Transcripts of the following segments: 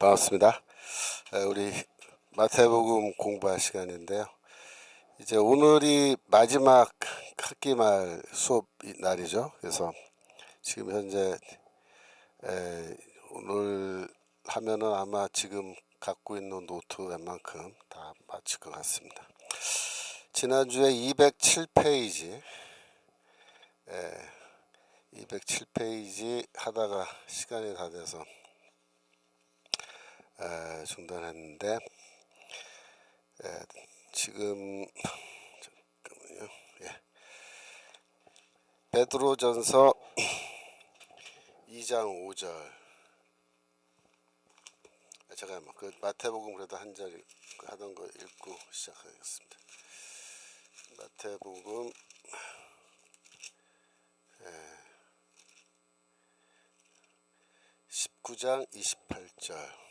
반갑습니다. 우리 마태복음 공부할 시간인데요. 이제 오늘이 마지막 학기 말 수업 날이죠. 그래서 지금 현재 오늘 하면은 아마 지금 갖고 있는 노트 웬만큼 다 마칠 것 같습니다. 지난주에 207페이지 207페이지 하다가 시간이 다 돼서 중단했는데 지금 잠깐만요. 베드로전서 2장 5절. 잠깐만, 그 마태복음 그래도 한 절 하던 거 읽고 시작하겠습니다. 마태복음 19장 28절.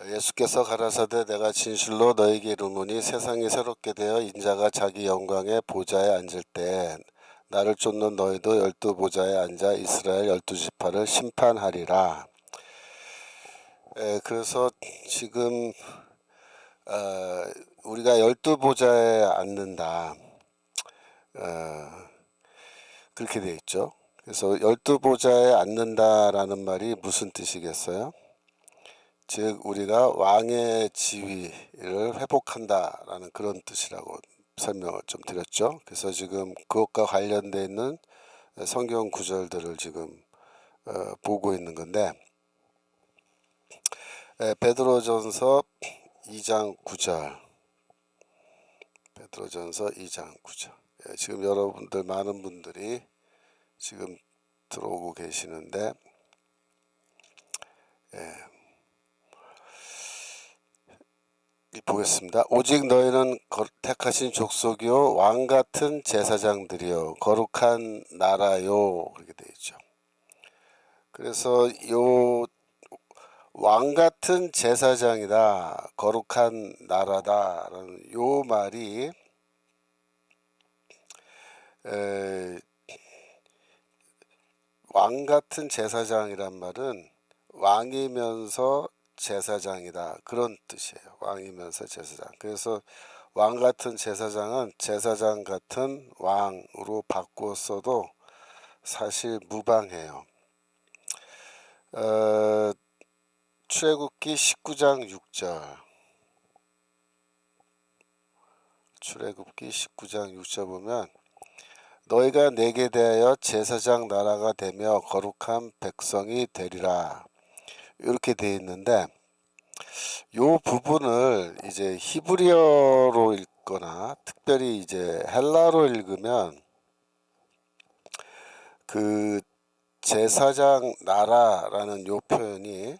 예수께서 가라사대 내가 진실로 너에게 이르노니 세상이 새롭게 되어 인자가 자기 영광의 보좌에 앉을 때 나를 쫓는 너희도 12보좌에 앉아 이스라엘 12지파를 심판하리라. 그래서 지금 우리가 12보좌에 앉는다, 그렇게 되어 있죠. 그래서 12보좌에 앉는다라는 말이 무슨 뜻이겠어요? 즉 우리가 왕의 지위를 회복한다라는 그런 뜻이라고 설명을 좀 드렸죠. 그래서 지금 그것과 관련되어 있는 성경 구절들을 지금 보고 있는 건데, 베드로전서 2장 9절, 베드로전서 2장 9절. 지금 여러분들 많은 분들이 지금 들어오고 계시는데, 보겠습니다. 오직 너희는 택하신 족속이요 왕같은 제사장들이요 거룩한 나라요, 그렇게 되어 있죠. 그래서 요 왕같은 제사장이다, 거룩한 나라다라는 요 말이 왕같은 제사장이란 말은 왕이면서 제사장이다, 그런 뜻이에요. 왕이면서 제사장. 그래서 왕같은 제사장은 제사장 같은 왕으로 바꾸었어도 사실 무방해요. 출애굽기 19장 6절. 출애굽기 19장 6절 보면 너희가 내게 대하여 제사장 나라가 되며 거룩한 백성이 되리라, 이렇게 되어 있는데, 요 부분을 이제 히브리어로 읽거나 특별히 이제 헬라로 읽으면 그 제사장 나라라는 요 표현이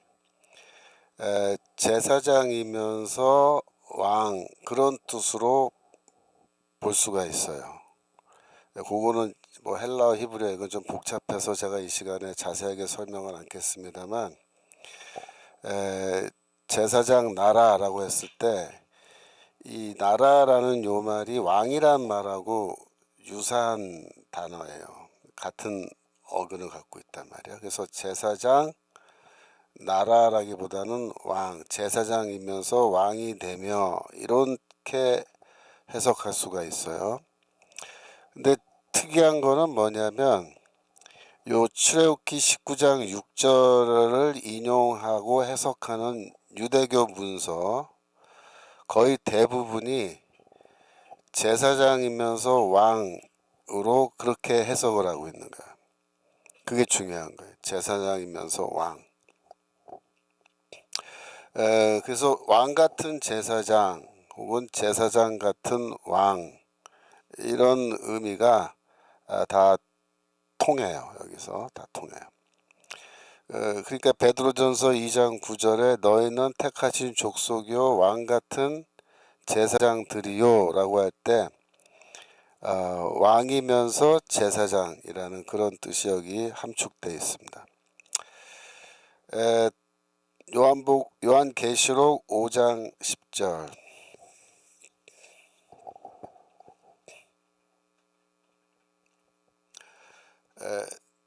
제사장이면서 왕, 그런 뜻으로 볼 수가 있어요. 그거는 뭐 헬라어 히브리어 이건 좀 복잡해서 제가 이 시간에 자세하게 설명은 않겠습니다만, 제사장 나라라고 했을 때 이 나라라는 요 말이 왕이란 말하고 유사한 단어예요. 같은 어근을 갖고 있단 말이에요. 그래서 제사장 나라라기보다는 왕, 제사장이면서 왕이 되며, 이렇게 해석할 수가 있어요. 근데 특이한 거는 뭐냐면 요 출애굽기 19장 6절을 인용하고 해석하는 유대교 문서 거의 대부분이 제사장이면서 왕으로 그렇게 해석을 하고 있는 거야. 그게 중요한 거예요. 제사장이면서 왕. 그래서 왕 같은 제사장 혹은 제사장 같은 왕, 이런 의미가 다 통해요. 여기서 다 통해요. 그러니까 베드로전서 2장 9절에 너희는 택하신 족속이요 왕 같은 제사장들이요 라고 할 때 왕이면서 제사장이라는 그런 뜻이 여기 함축되어 있습니다. 요한계시록 5장 10절.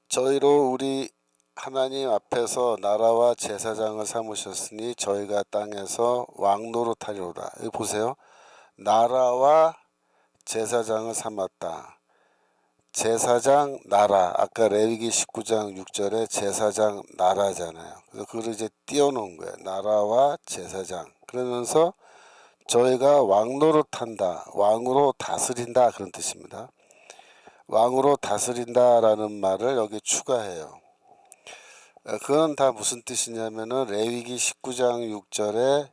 저희로 우리 하나님 앞에서 나라와 제사장을 삼으셨으니 저희가 땅에서 왕 노릇하리로다. 여기 보세요. 나라와 제사장을 삼았다. 제사장 나라, 아까 레위기 19장 6절에 제사장 나라잖아요. 그래서 그걸 이제 띄워놓은 거예요. 나라와 제사장. 그러면서 저희가 왕 노릇한다, 왕으로 다스린다, 그런 뜻입니다. 왕으로 다스린다라는 말을 여기 추가해요. 그건 다 무슨 뜻이냐면은 레위기 19장 6절에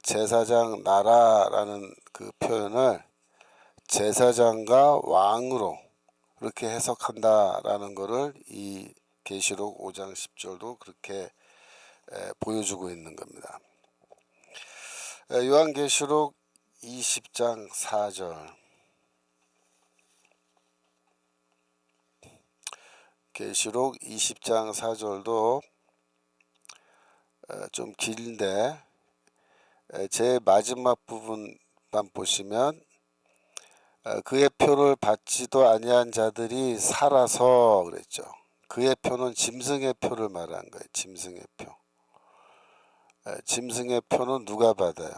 제사장 나라라는 그 표현을 제사장과 왕으로 그렇게 해석한다라는 것을 이 계시록 5장 10절도 그렇게 보여주고 있는 겁니다. 요한계시록 20장 4절, 계시록 20장 4절도 좀 긴데 제 마지막 부분만 보시면 그의 표를 받지도 아니한 자들이 살아서 그랬죠. 그의 표는 짐승의 표를 말한 거예요. 짐승의 표. 짐승의 표는 누가 받아요?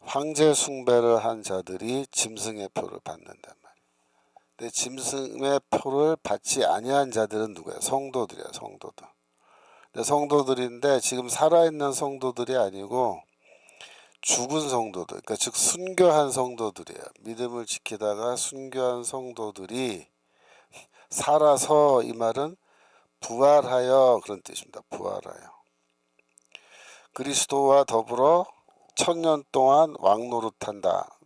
황제 숭배를 한 자들이 짐승의 표를 받는단 말이에요. 근데 짐승의 표를 받지 아니한 자들은 누구예요? 성도들이에요. 성도들. 근데 성도들인데 지금 살아있는 성도들이 아니고 죽은 성도들, 그러니까 즉 순교한 성도들이에요. 믿음을 지키다가 순교한 성도들이 살아서, 이 말은 부활하여 그런 뜻입니다. 부활하여 그리스도와 더불어 1000년 동안 왕 노릇한다.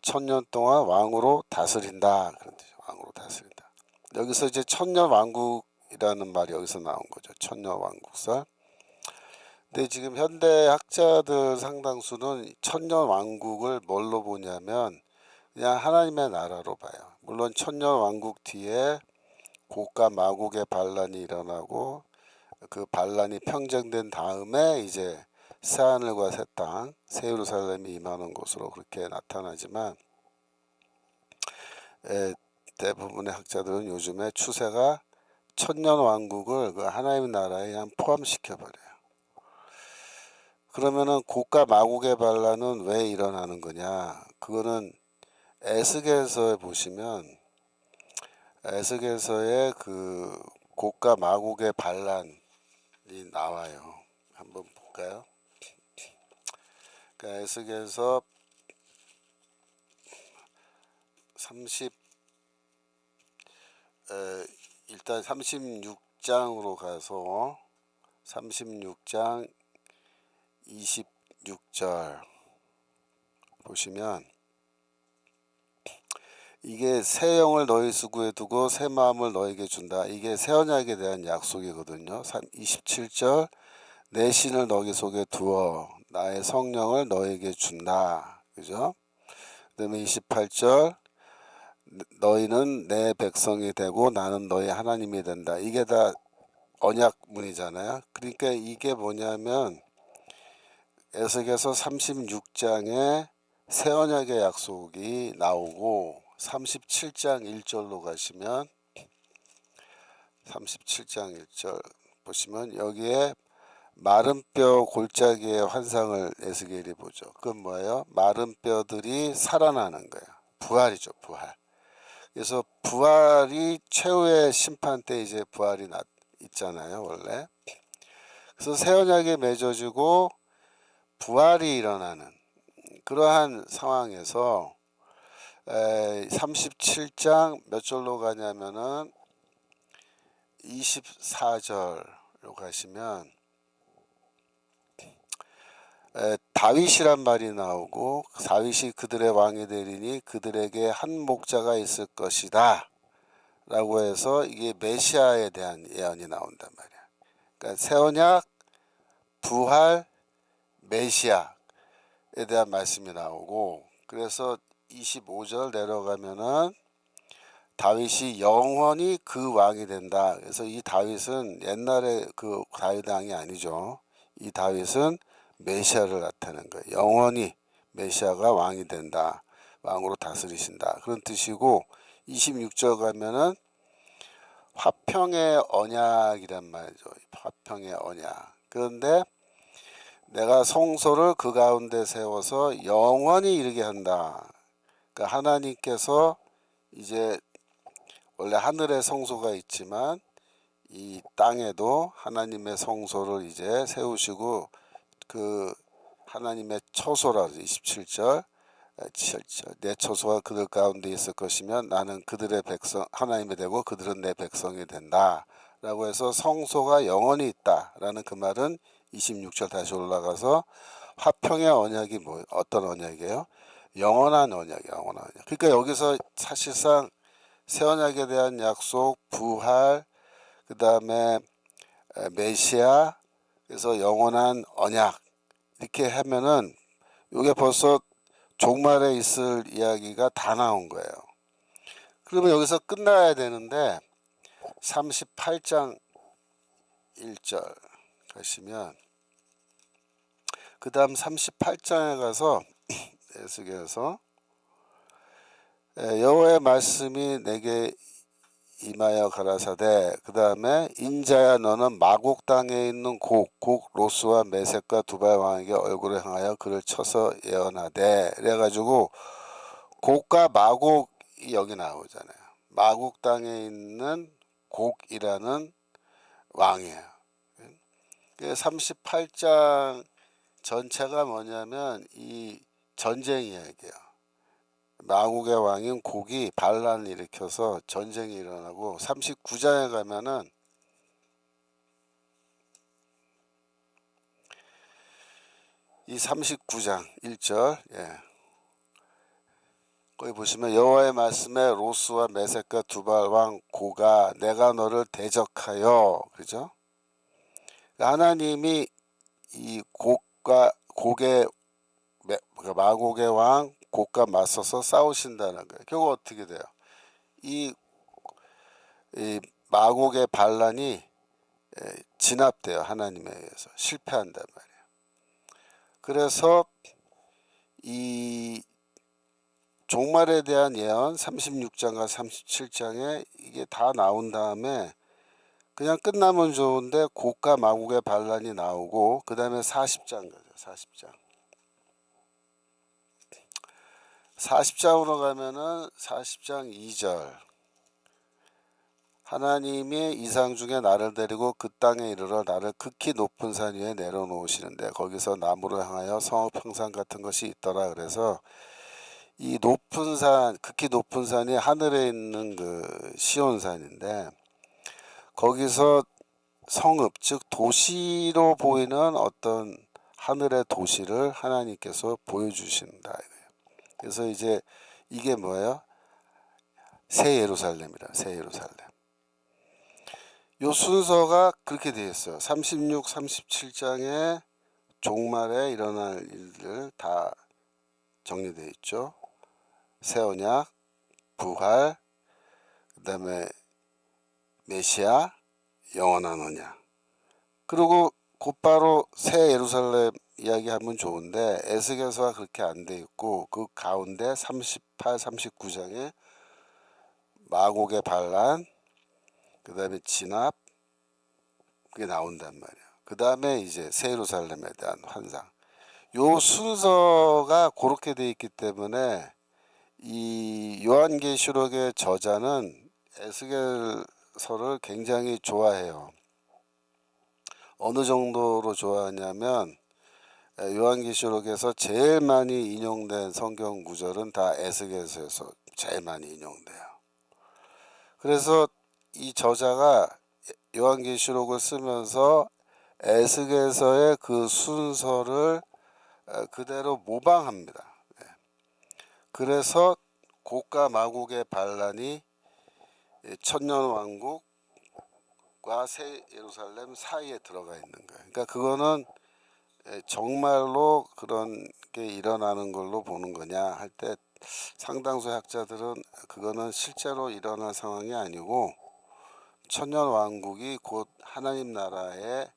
1000년 동안 왕으로 다스린다, 그런 뜻이에요. 왕으로 다스린다. 여기서 이제 1000년 왕국이라는 말이 여기서 나온 거죠. 1000년 왕국설. 근데 지금 현대 학자들 상당수는 1000년 왕국을 뭘로 보냐면 그냥 하나님의 나라로 봐요. 물론 1000년 왕국 뒤에 고가 마국의 반란이 일어나고 그 반란이 평정된 다음에 이제 새하늘과 새 땅, 새 예루살렘이 임하는 것으로 그렇게 나타나지만 대부분의 학자들은 요즘에 추세가 1000년 왕국을 그 하나님의 나라에 그냥 포함시켜 버려요. 그러면은 고가 마국의 반란은 왜 일어나는 거냐? 그거는 에스겔서에 보시면 에스겔서에 그 고가 마국의 반란이 나와요. 한번 볼까요? 그러니까 에스겔서 30 일단 36장으로 가서 36장 26절 보시면 이게 새 영을 너희 수구에 두고 새 마음을 너에게 준다. 이게 새 언약에 대한 약속이거든요. 27절 내 신을 너희 속에 두어 나의 성령을 너에게 준다. 그죠? 그 다음에 28절 너희는 내 백성이 되고 나는 너희 하나님이 된다. 이게 다 언약문이잖아요. 그러니까 이게 뭐냐면 에스겔서 36장에 새 언약의 약속이 나오고 37장 1절로 가시면 37장 1절 보시면 여기에 마른 뼈 골짜기의 환상을 에스겔이 보죠. 그건 뭐예요? 마른 뼈들이 살아나는 거예요. 부활이죠, 부활. 그래서 부활이 최후의 심판 때 이제 부활이 있잖아요, 원래. 그래서 새 언약에 맺어지고 부활이 일어나는 그러한 상황에서 37장 몇 절로 가냐면은 24절로 가시면 다윗이란 말이 나오고 다윗이 그들의 왕이 되리니 그들에게 한 목자가 있을 것이다 라고 해서 이게 메시아에 대한 예언이 나온단 말이야. 그러니까 새 언약, 부활, 메시아에 대한 말씀이 나오고 그래서 25절 내려가면은 다윗이 영원히 그 왕이 된다. 그래서 이 다윗은 옛날에 그 다윗 왕이 아니죠. 이 다윗은 메시아를 나타내는 거예요. 영원히 메시아가 왕이 된다. 왕으로 다스리신다. 그런 뜻이고 26절 가면은 화평의 언약이란 말이죠. 화평의 언약. 그런데 내가 성소를 그 가운데 세워서 영원히 이르게 한다. 그러니까 하나님께서 이제 원래 하늘에 성소가 있지만 이 땅에도 하나님의 성소를 이제 세우시고 그 하나님의 처소라 27절 7절 내 처소가 그들 가운데 있을 것이면 나는 그들의 백성 하나님이 되고 그들은 내 백성이 된다 라고 해서 성소가 영원히 있다 라는 그 말은 26절 다시 올라가서 화평의 언약이 뭐 어떤 언약이에요? 영원한 언약이에요. 영원한 언약. 그러니까 여기서 사실상 새 언약에 대한 약속, 부활, 그 다음에 메시아, 그래서 영원한 언약 이렇게 하면은 이게 벌써 종말에 있을 이야기가 다 나온 거예요. 그러면 여기서 끝나야 되는데 38장 1절 가시면 그 다음 38장에 가서 에스겔에서 여호와의 말씀이 내게 임하여 가라사대 그 다음에 인자야 너는 마곡 땅에 있는 곡 로스와 메섹과 두발 왕에게 얼굴을 향하여 그를 쳐서 예언하되 그래가지고 곡과 마곡이 여기 나오잖아요. 마곡 땅에 있는 곡이라는 왕이에요. 38장 전체가 뭐냐면 이 전쟁 이야기예요. 마곡의 왕인 곡이 반란을 일으켜서 전쟁이 일어나고 39장에 가면은 이 39장 1절 거기 보시면 여호와의 말씀에 로스와 메섹과 두발 왕 고가 내가 너를 대적하여 그죠? 하나님이 이 곡의 마곡의 왕 곡과 맞서서 싸우신다는 거예요. 결국 어떻게 돼요? 이 마곡의 반란이 진압돼요. 하나님에 의해서 실패한단 말이에요. 그래서 이 종말에 대한 예언 36장과 37장에 이게 다 나온 다음에 그냥 끝나면 좋은데 곡과 마곡의 반란이 나오고 그 다음에 40장 가죠. 40장으로 가면은 40장 2절 하나님이 이상 중에 나를 데리고 그 땅에 이르러 나를 극히 높은 산 위에 내려놓으시는데 거기서 나무를 향하여 성읍 평상 같은 것이 있더라. 그래서 이 높은 산 극히 높은 산이 하늘에 있는 그 시온산인데 거기서 성읍 즉 도시로 보이는 어떤 하늘의 도시를 하나님께서 보여주신다. 그래서 이제 이게 뭐예요? 새 예루살렘이라 새 예루살렘. 요 순서가 그렇게 되어 있어요. 36, 37장에 종말에 일어날 일들 다 정리되어 있죠. 새 언약, 부활, 그 다음에 메시아, 영원한 언약. 그리고 곧바로 새 예루살렘 이야기하면 좋은데 에스겔서가 그렇게 안 돼 있고 그 가운데 38, 39장에 마곡의 반란, 그 다음에 진압 그게 나온단 말이에요. 그 다음에 이제 새 예루살렘에 대한 환상. 요 순서가 그렇게 돼 있기 때문에 이 요한계시록의 저자는 에스겔서를 굉장히 좋아해요. 어느 정도로 좋아하냐면 요한계시록에서 제일 많이 인용된 성경 구절은 다 에스겔서에서 제일 많이 인용돼요. 그래서 이 저자가 요한계시록을 쓰면서 에스겔서의 그 순서를 그대로 모방합니다. 그래서 곡과 마곡의 반란이 천년왕국과 새 예루살렘 사이에 들어가 있는 거예요. 그러니까 그거는 정말로 그런 게 일어나는 걸로 보는 거냐 할 때 상당수 학자들은 그거는 실제로 일어날 상황이 아니고 천년왕국이 곧 하나님 나라의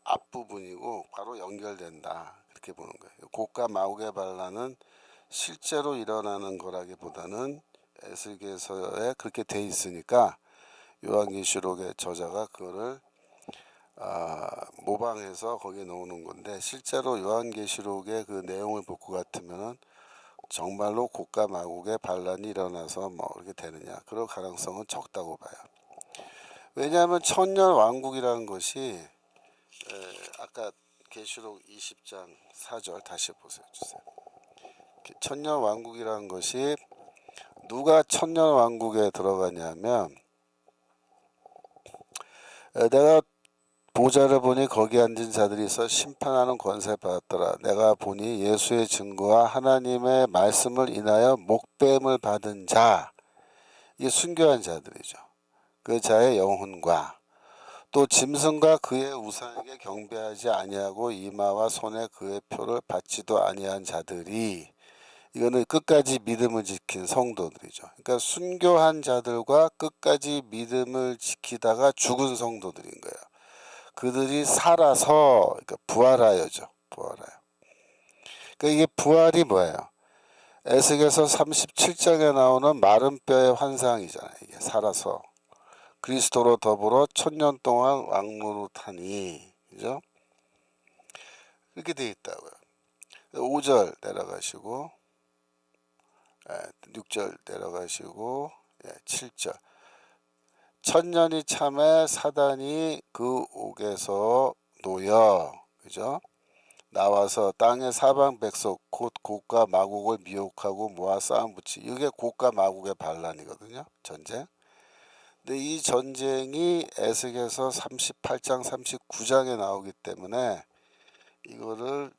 앞부분이고 바로 연결된다 그렇게 보는 거예요. 곡과 마곡의 반란은 실제로 일어나는 거라기보다는 에스겔서에 그렇게 돼 있으니까 요한계시록의 저자가 그거를 모방해서 거기에 넣는 건데, 실제로 요한계시록의 그 내용을 볼 것 같으면은 정말로 고가 마국의 반란이 일어나서 뭐 이렇게 되느냐, 그럴 가능성은 적다고 봐요. 왜냐하면 천년 왕국이라는 것이 아까 계시록 20장 4절 다시 보세요. 주세요. 천년 왕국이라는 것이 누가 천년 왕국에 들어가냐면, 내가 보좌를 보니 거기 앉은 자들이 있어 심판하는 권세 받았더라. 내가 보니 예수의 증거와 하나님의 말씀을 인하여 목배임을 받은 자, 이게 순교한 자들이죠. 그 자의 영혼과 또 짐승과 그의 우상에게 경배하지 아니하고 이마와 손에 그의 표를 받지도 아니한 자들이, 이거는 끝까지 믿음을 지킨 성도들이죠. 그러니까 순교한 자들과 끝까지 믿음을 지키다가 죽은 성도들인 거예요. 그들이 살아서, 그러니까 부활하여죠. 부활하여. 그러니까 이게 부활이 뭐예요? 에스겔서 37장에 나오는 마른 뼈의 환상이잖아요. 이게 살아서 그리스도로 더불어 천년 동안 왕노릇하니, 그죠? 이렇게 돼 있다고요. 5절 내려가시고, 6절 내려가시고, 7절. 천년이 참에 사단이 그 옥에서 놓여, 그죠? 나와서 땅의 사방 백성 곧 고과 마국을 미혹하고 모아 싸움 붙이, 이게 고과 마국의 반란이거든요. 전쟁. 근데 이 전쟁이 에스겔서 38장 39장에 나오기 때문에 이거를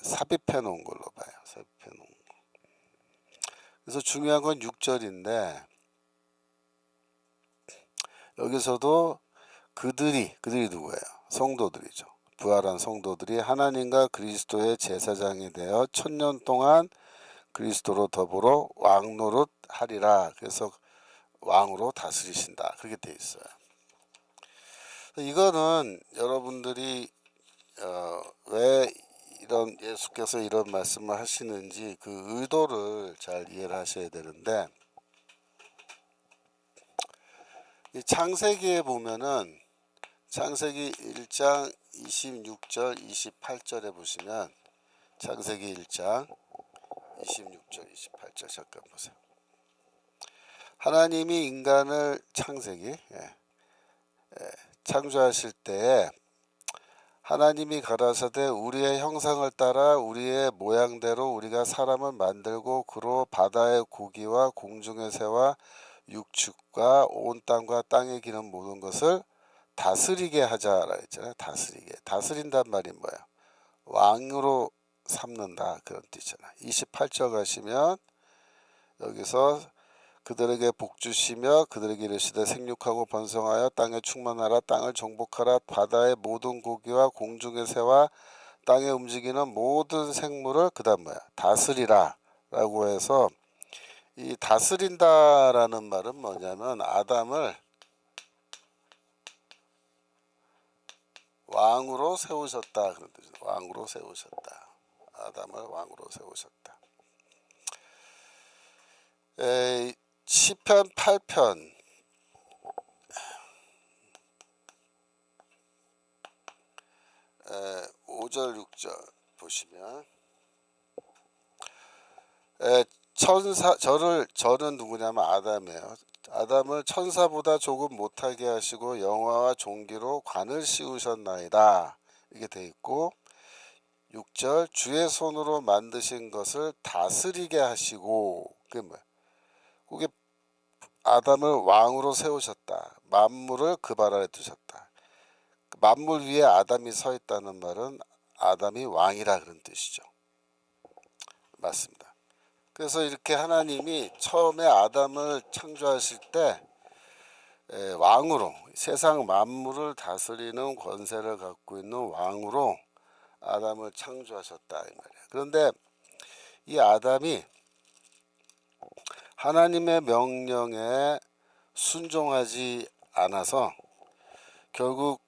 삽입해 놓은 걸로 봐요. 삽입해 놓은 거. 그래서 중요한 건 6절인데, 여기서도 그들이 누구예요? 성도들이죠. 부활한 성도들이 하나님과 그리스도의 제사장이 되어 천년 동안 그리스도로 더불어 왕노릇 하리라. 그래서 왕으로 다스리신다. 그렇게 돼 있어요. 이거는 여러분들이 왜 이런 예수께서 이런 말씀을 하시는지 그 의도를 잘 이해를 하셔야 되는데, 이 창세기에 보면은 창세기 1장 26절 28절에 보시면, 창세기 1장 26절 28절 잠깐 보세요. 하나님이 인간을 창조하실 때에 하나님이 가라사대 우리의 형상을 따라 우리의 모양대로 우리가 사람을 만들고 그로 바다의 고기와 공중의 새와 육축과 온 땅과 땅에 기는 모든 것을 다스리게 하자라 했잖아요. 다스린단 말이 뭐예요? 왕으로 삼는다, 그런 뜻이잖아요. 28절 가시면 여기서 그들에게 복주시며 그들에게 이르시되 생육하고 번성하여 땅에 충만하라. 땅을 정복하라. 바다의 모든 고기와 공중의 새와 땅에 움직이는 모든 생물을 그다음 뭐야? 다스리라 라고 해서, 이 다스린다라는 말은 뭐냐면 아담을 왕으로 세우셨다, 그런 뜻이죠. 왕으로 세우셨다. 아담을 왕으로 세우셨다. 시편 8편 5절 6절 보시면, 저는 누구냐면 아담이에요. 아담을 천사보다 조금 못하게 하시고 영화와 종기로 관을 씌우셨나이다, 이게 돼 있고, 6절 주의 손으로 만드신 것을 다스리게 하시고, 그게 뭐야? 그게 아담을 왕으로 세우셨다. 만물을 그 발 아래 두셨다. 만물 위에 아담이 서 있다는 말은 아담이 왕이라 그런 뜻이죠. 맞습니다. 그래서 이렇게 하나님이 처음에 아담을 창조하실 때 왕으로, 세상 만물을 다스리는 권세를 갖고 있는 왕으로 아담을 창조하셨다, 이 말이에요. 그런데 이 아담이 하나님의 명령에 순종하지 않아서 결국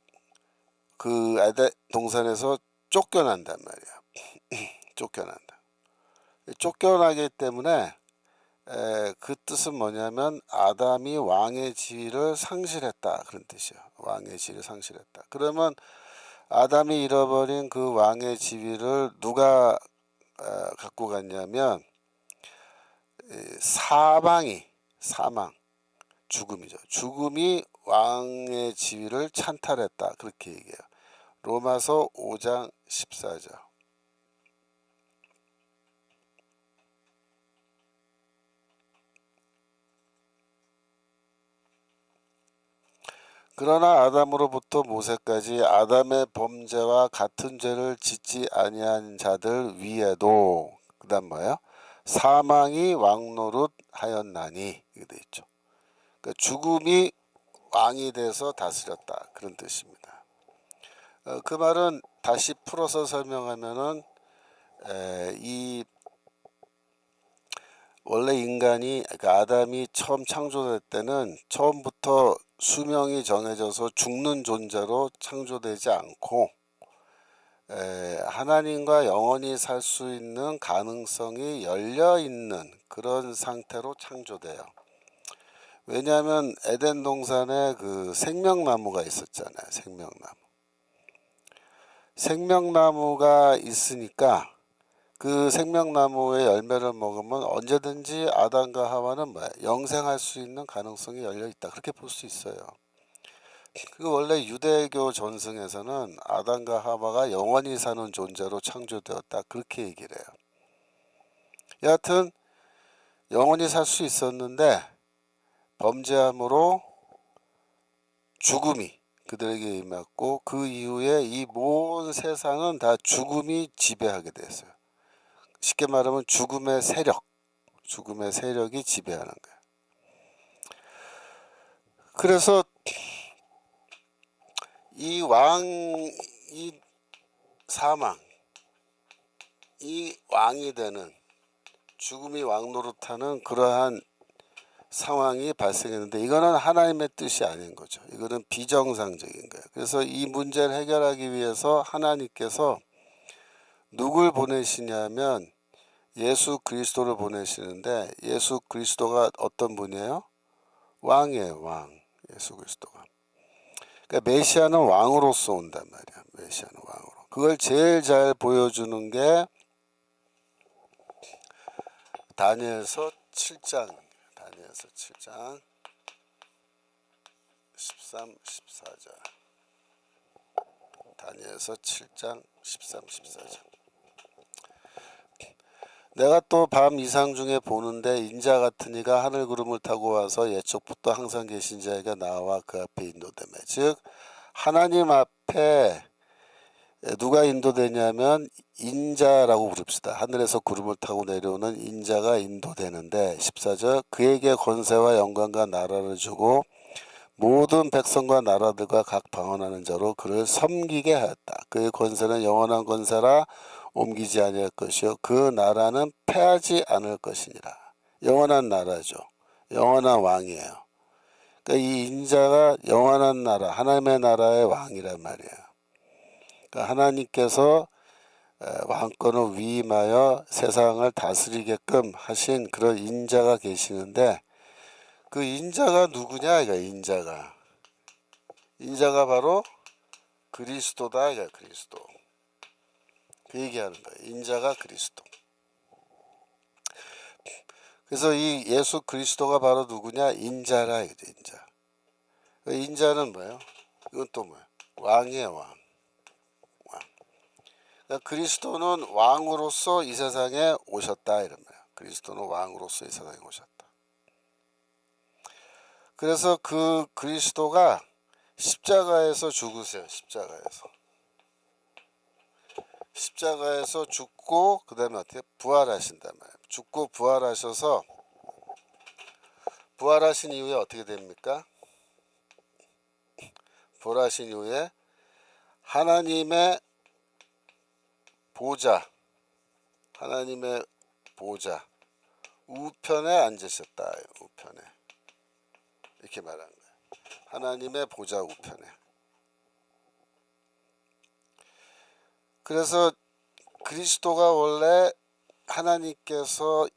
그 에덴 동산에서 쫓겨난단 말이야. 쫓겨난다. 쫓겨나기 때문에 그 뜻은 뭐냐면 아담이 왕의 지위를 상실했다, 그런 뜻이에요. 왕의 지위를 상실했다. 그러면 아담이 잃어버린 그 왕의 지위를 누가 갖고 갔냐면 사망, 죽음이죠. 죽음이 왕의 지위를 찬탈했다, 그렇게 얘기해요. 로마서 5장 14절. 그러나 아담으로부터 모세까지 아담의 범죄와 같은 죄를 짓지 아니한 자들 위에도, 그 다음 뭐예요? 사망이 왕노릇 하였나니, 이게 돼 있죠. 그러니까 죽음이 왕이 돼서 다스렸다, 그런 뜻입니다. 그 말은 다시 풀어서 설명하면은 이 원래 인간이, 그러니까 아담이 처음 창조될 때는 처음부터 수명이 정해져서 죽는 존재로 창조되지 않고 하나님과 영원히 살 수 있는 가능성이 열려 있는 그런 상태로 창조돼요. 왜냐하면 에덴 동산에 그 생명나무가 있었잖아요. 생명나무가 있으니까 그 생명나무의 열매를 먹으면 언제든지 아담과 하와는 영생할 수 있는 가능성이 열려 있다, 그렇게 볼 수 있어요. 그 원래 유대교 전승에서는 아담과 하와가 영원히 사는 존재로 창조되었다, 그렇게 얘기를 해요. 여하튼 영원히 살 수 있었는데 범죄함으로 죽음이 그들에게 임했고 그 이후에 이 모든 세상은 다 죽음이 지배하게 됐어요. 쉽게 말하면 죽음의 세력이 지배하는 거예요. 그래서 이 사망, 이 왕이 되는, 죽음이 왕노릇하는 그러한 상황이 발생했는데 이거는 하나님의 뜻이 아닌 거죠. 이거는 비정상적인 거예요. 그래서 이 문제를 해결하기 위해서 하나님께서 누굴 보내시냐면 예수 그리스도를 보내시는데, 예수 그리스도가 어떤 분이에요? 왕이에요, 왕. 예수 그리스도가. 그러니까 메시아는 왕으로서 온단 말이야. 메시아는 왕으로. 그걸 제일 잘 보여주는 게 다니엘서 7장 13, 14절. 다니엘서 7장 13, 14절. 내가 또 밤 이상 중에 보는데 인자 같은 이가 하늘 구름을 타고 와서 예적부터 항상 계신 자에게 나와 그 앞에 인도되매. 즉 하나님 앞에 누가 인도되냐면 인자라고 부릅시다. 하늘에서 구름을 타고 내려오는 인자가 인도되는데 14절, 그에게 권세와 영광과 나라를 주고 모든 백성과 나라들과 각 방언하는 자로 그를 섬기게 하였다. 그의 권세는 영원한 권세라 옮기지 아니할 것이요 그 나라는 패하지 않을 것이니라. 영원한 나라죠. 영원한 왕이에요. 그러니까 이 인자가 영원한 나라, 하나님의 나라의 왕이란 말이에요. 그러니까 하나님께서 왕권을 위임하여 세상을 다스리게끔 하신 그런 인자가 계시는데, 그 인자가 누구냐? 이거 인자가 바로 그리스도다. 이거 그리스도. 그 얘기하는 거예요. 인자가 그리스도. 그래서 이 예수 그리스도가 바로 누구냐? 인자라 이거죠. 인자. 그 인자는 뭐예요? 이건 또 뭐예요? 왕이에요, 왕. 그러니까 그리스도는 왕으로서 이 세상에 오셨다, 이런 말이에요. 그리스도는 왕으로서 이 세상에 오셨다. 그래서 그 그리스도가 십자가에서 죽으세요. 십자가에서 죽고 그 다음에 어떻게 부활하신단 말이에요. 죽고 부활하셔서, 부활하신 이후에 어떻게 됩니까? 부활하신 이후에 하나님의 보좌 우편에 앉으셨다. 우편에. 이렇게 말하는 거예요. 하나님의 보좌 우편에. 그래서 그리스도가 원래 하나님께서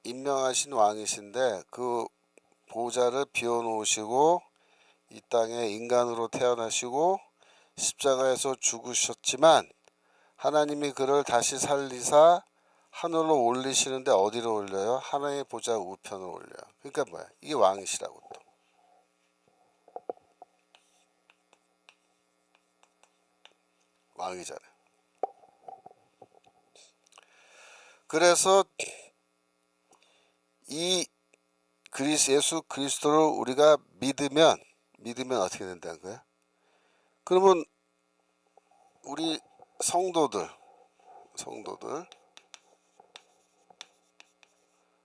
임명하신 왕이신데 그 보좌를 비워놓으시고 이 땅에 인간으로 태어나시고 십자가에서 죽으셨지만 하나님이 그를 다시 살리사 하늘로 올리시는데 어디로 올려요? 하나님의 보좌 우편으로 올려요. 그러니까 뭐야? 이게 왕이시라고 또. 왕이잖아요. 그래서 이 예수 그리스도를 우리가 믿으면 어떻게 된다는 거야? 그러면 우리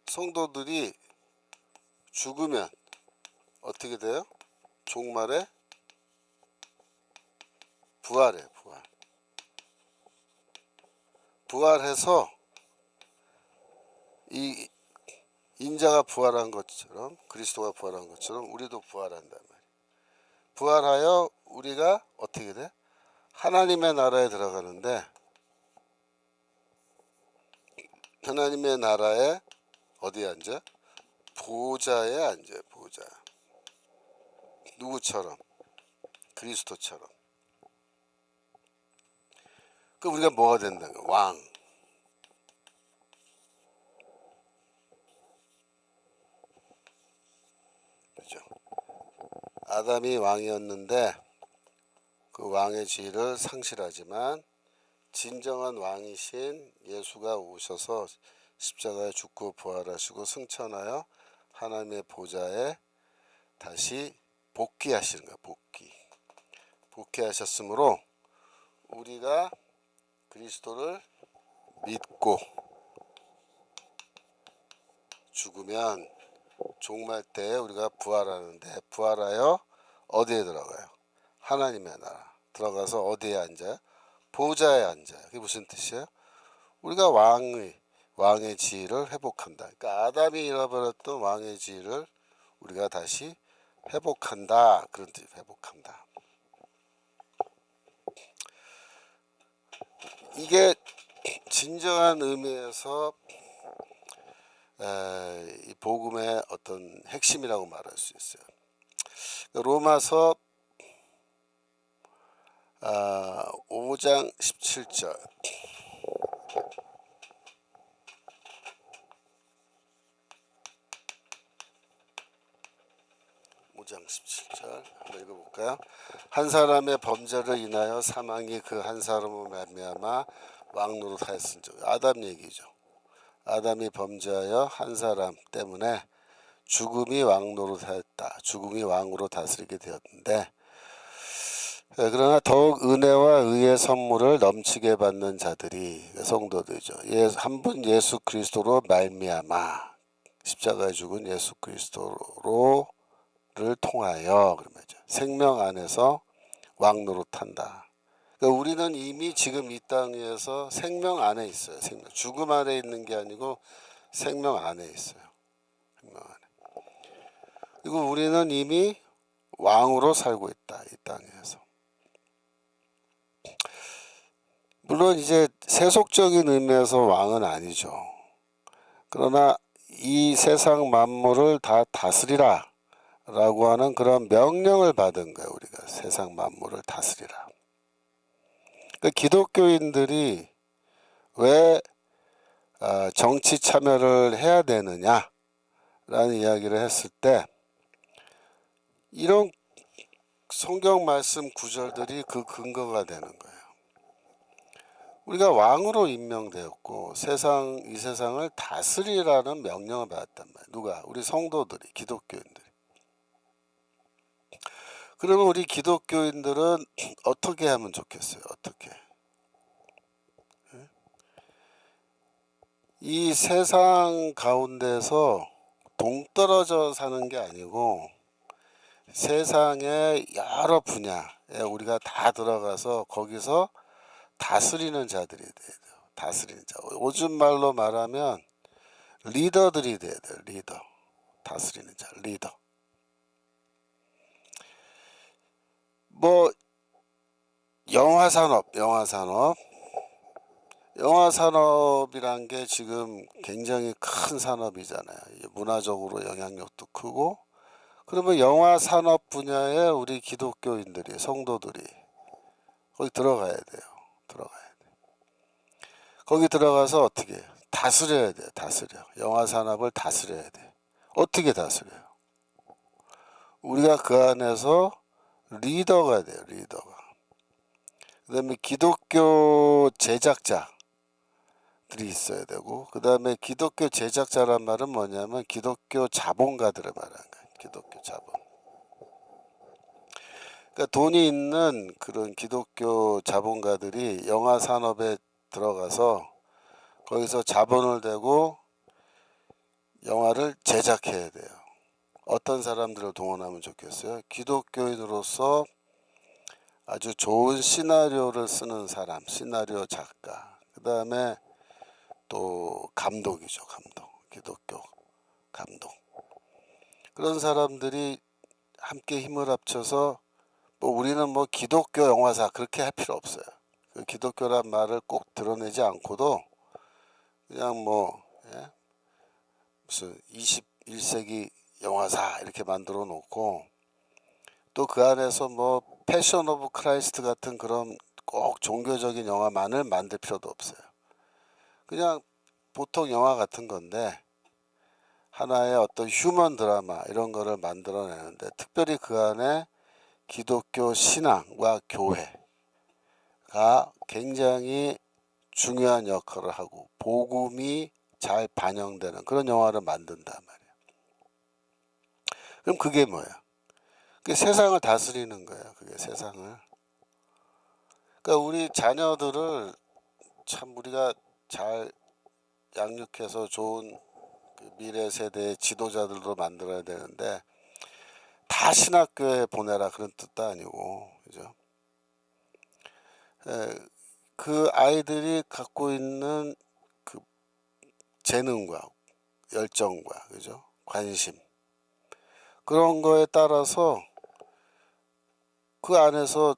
성도들이 죽으면 어떻게 돼요? 종말에 부활해서 이 인자가 부활한 것처럼 그리스도가 부활한 것처럼 우리도 부활한단 말이에요. 부활하여 우리가 어떻게 돼? 하나님의 나라에 들어가는데 하나님의 나라에 어디에 앉아? 보좌에 앉아요. 보좌. 누구처럼? 그리스도처럼. 그 우리가 뭐가 된다는 거야? 왕. 그죠? 아담이 왕이었는데 그 왕의 지위를 상실하지만 진정한 왕이신 예수가 오셔서 십자가에 죽고 부활하시고 승천하여 하나님의 보좌에 다시 복귀하시는 거예요. 복귀하셨으므로 우리가 그리스도를 믿고 죽으면 종말 때에 우리가 부활하는데 부활하여 어디에 들어가요? 하나님의 나라 들어가서 어디에 앉아요? 보좌에 앉아요. 그게 무슨 뜻이에요? 우리가 왕의 지위를 회복한다. 그러니까 아담이 잃어버렸던 왕의 지위를 우리가 다시 회복한다. 그런 뜻, 회복한다. 이게 진정한 의미에서 이 복음의 어떤 핵심이라고 말할 수 있어요. 로마서 5장 17절 5장 17절 한번 읽어볼까요? 한 사람의 범죄를 인하여 사망이 그 한 사람으로 말미암아 왕노릇하였은즉 아담 얘기죠. 아담이 범죄하여 한 사람 때문에 죽음이 왕노릇하였다. 죽음이 왕으로 다스리게 되었는데 그러나 더욱 은혜와 의의 선물을 넘치게 받는 자들이 성도들이죠. 한 분 예수 그리스도로 말미암아 십자가에 죽은 예수 그리스도를 통하여 그러면죠. 생명 안에서 왕노릇한다. 그러니까 우리는 이미 지금 이 땅 위에서 생명 안에 있어요. 죽음 안에 있는 게 아니고 생명 안에 있어요. 생명 안에. 그리고 우리는 이미 왕으로 살고 있다. 이 땅에서. 물론 이제 세속적인 의미에서 왕은 아니죠. 그러나 이 세상 만물을 다 다스리라 라고 하는 그런 명령을 받은 거예요. 우리가 세상 만물을 다스리라. 그러니까 기독교인들이 왜 정치 참여를 해야 되느냐 라는 이야기를 했을 때 이런 성경 말씀 구절들이 그 근거가 되는 거예요. 우리가 왕으로 임명되었고 이 세상을 다스리라는 명령을 받았단 말이에요. 누가? 우리 성도들이, 기독교인들이. 그러면 우리 기독교인들은 어떻게 하면 좋겠어요? 어떻게? 이 세상 가운데서 동떨어져 사는 게 아니고 세상의 여러 분야에 우리가 다 들어가서 거기서 다스리는 자들이 돼야 돼요. 다스리는 자. 요즘 말로 말하면 리더들이 돼야 돼요. 리더. 다스리는 자. 리더. 뭐 영화산업. 영화 산업이란 게 지금 굉장히 큰 산업이잖아요. 문화적으로 영향력도 크고. 그러면 영화 산업 분야에 우리 기독교인들이, 성도들이 거기 들어가야 돼요. 들어가야 돼. 거기 들어가서 어떻게 해요? 다스려야 돼요. 다스려. 영화 산업을 다스려야 돼. 어떻게 다스려요? 우리가 그 안에서 리더가 돼요. 리더가. 그 다음에 기독교 제작자들이 있어야 되고, 그 다음에 기독교 제작자란 말은 뭐냐면 기독교 자본가들을 말하는 거예요. 기독교 자본. 그러니까 돈이 있는 그런 기독교 자본가들이 영화 산업에 들어가서 거기서 자본을 대고 영화를 제작해야 돼요. 어떤 사람들을 동원하면 좋겠어요? 기독교인으로서 아주 좋은 시나리오를 쓰는 사람, 시나리오 작가. 그 다음에 또 감독이죠, 감독. 기독교 감독. 그런 사람들이 함께 힘을 합쳐서 뭐 우리는 뭐 기독교 영화사 그렇게 할 필요 없어요. 그 기독교란 말을 꼭 드러내지 않고도 그냥 뭐 무슨 21세기 영화사 이렇게 만들어 놓고 또 그 안에서 뭐 패션 오브 크라이스트 같은 그런 꼭 종교적인 영화만을 만들 필요도 없어요. 그냥 보통 영화 같은 건데 하나의 어떤 휴먼 드라마 이런 거를 만들어내는데 특별히 그 안에 기독교 신앙과 교회가 굉장히 중요한 역할을 하고 복음이 잘 반영되는 그런 영화를 만든단 말이에요. 그럼 그게 뭐야? 그게 세상을 다스리는 거예요. 그게 세상을. 그러니까 우리 자녀들을 참 우리가 잘 양육해서 좋은 그 미래 세대의 지도자들로 만들어야 되는데 다 신학교에 보내라 그런 뜻도 아니고, 그죠? 그 아이들이 갖고 있는 그 재능과 열정과, 그죠? 관심 그런 거에 따라서 그 안에서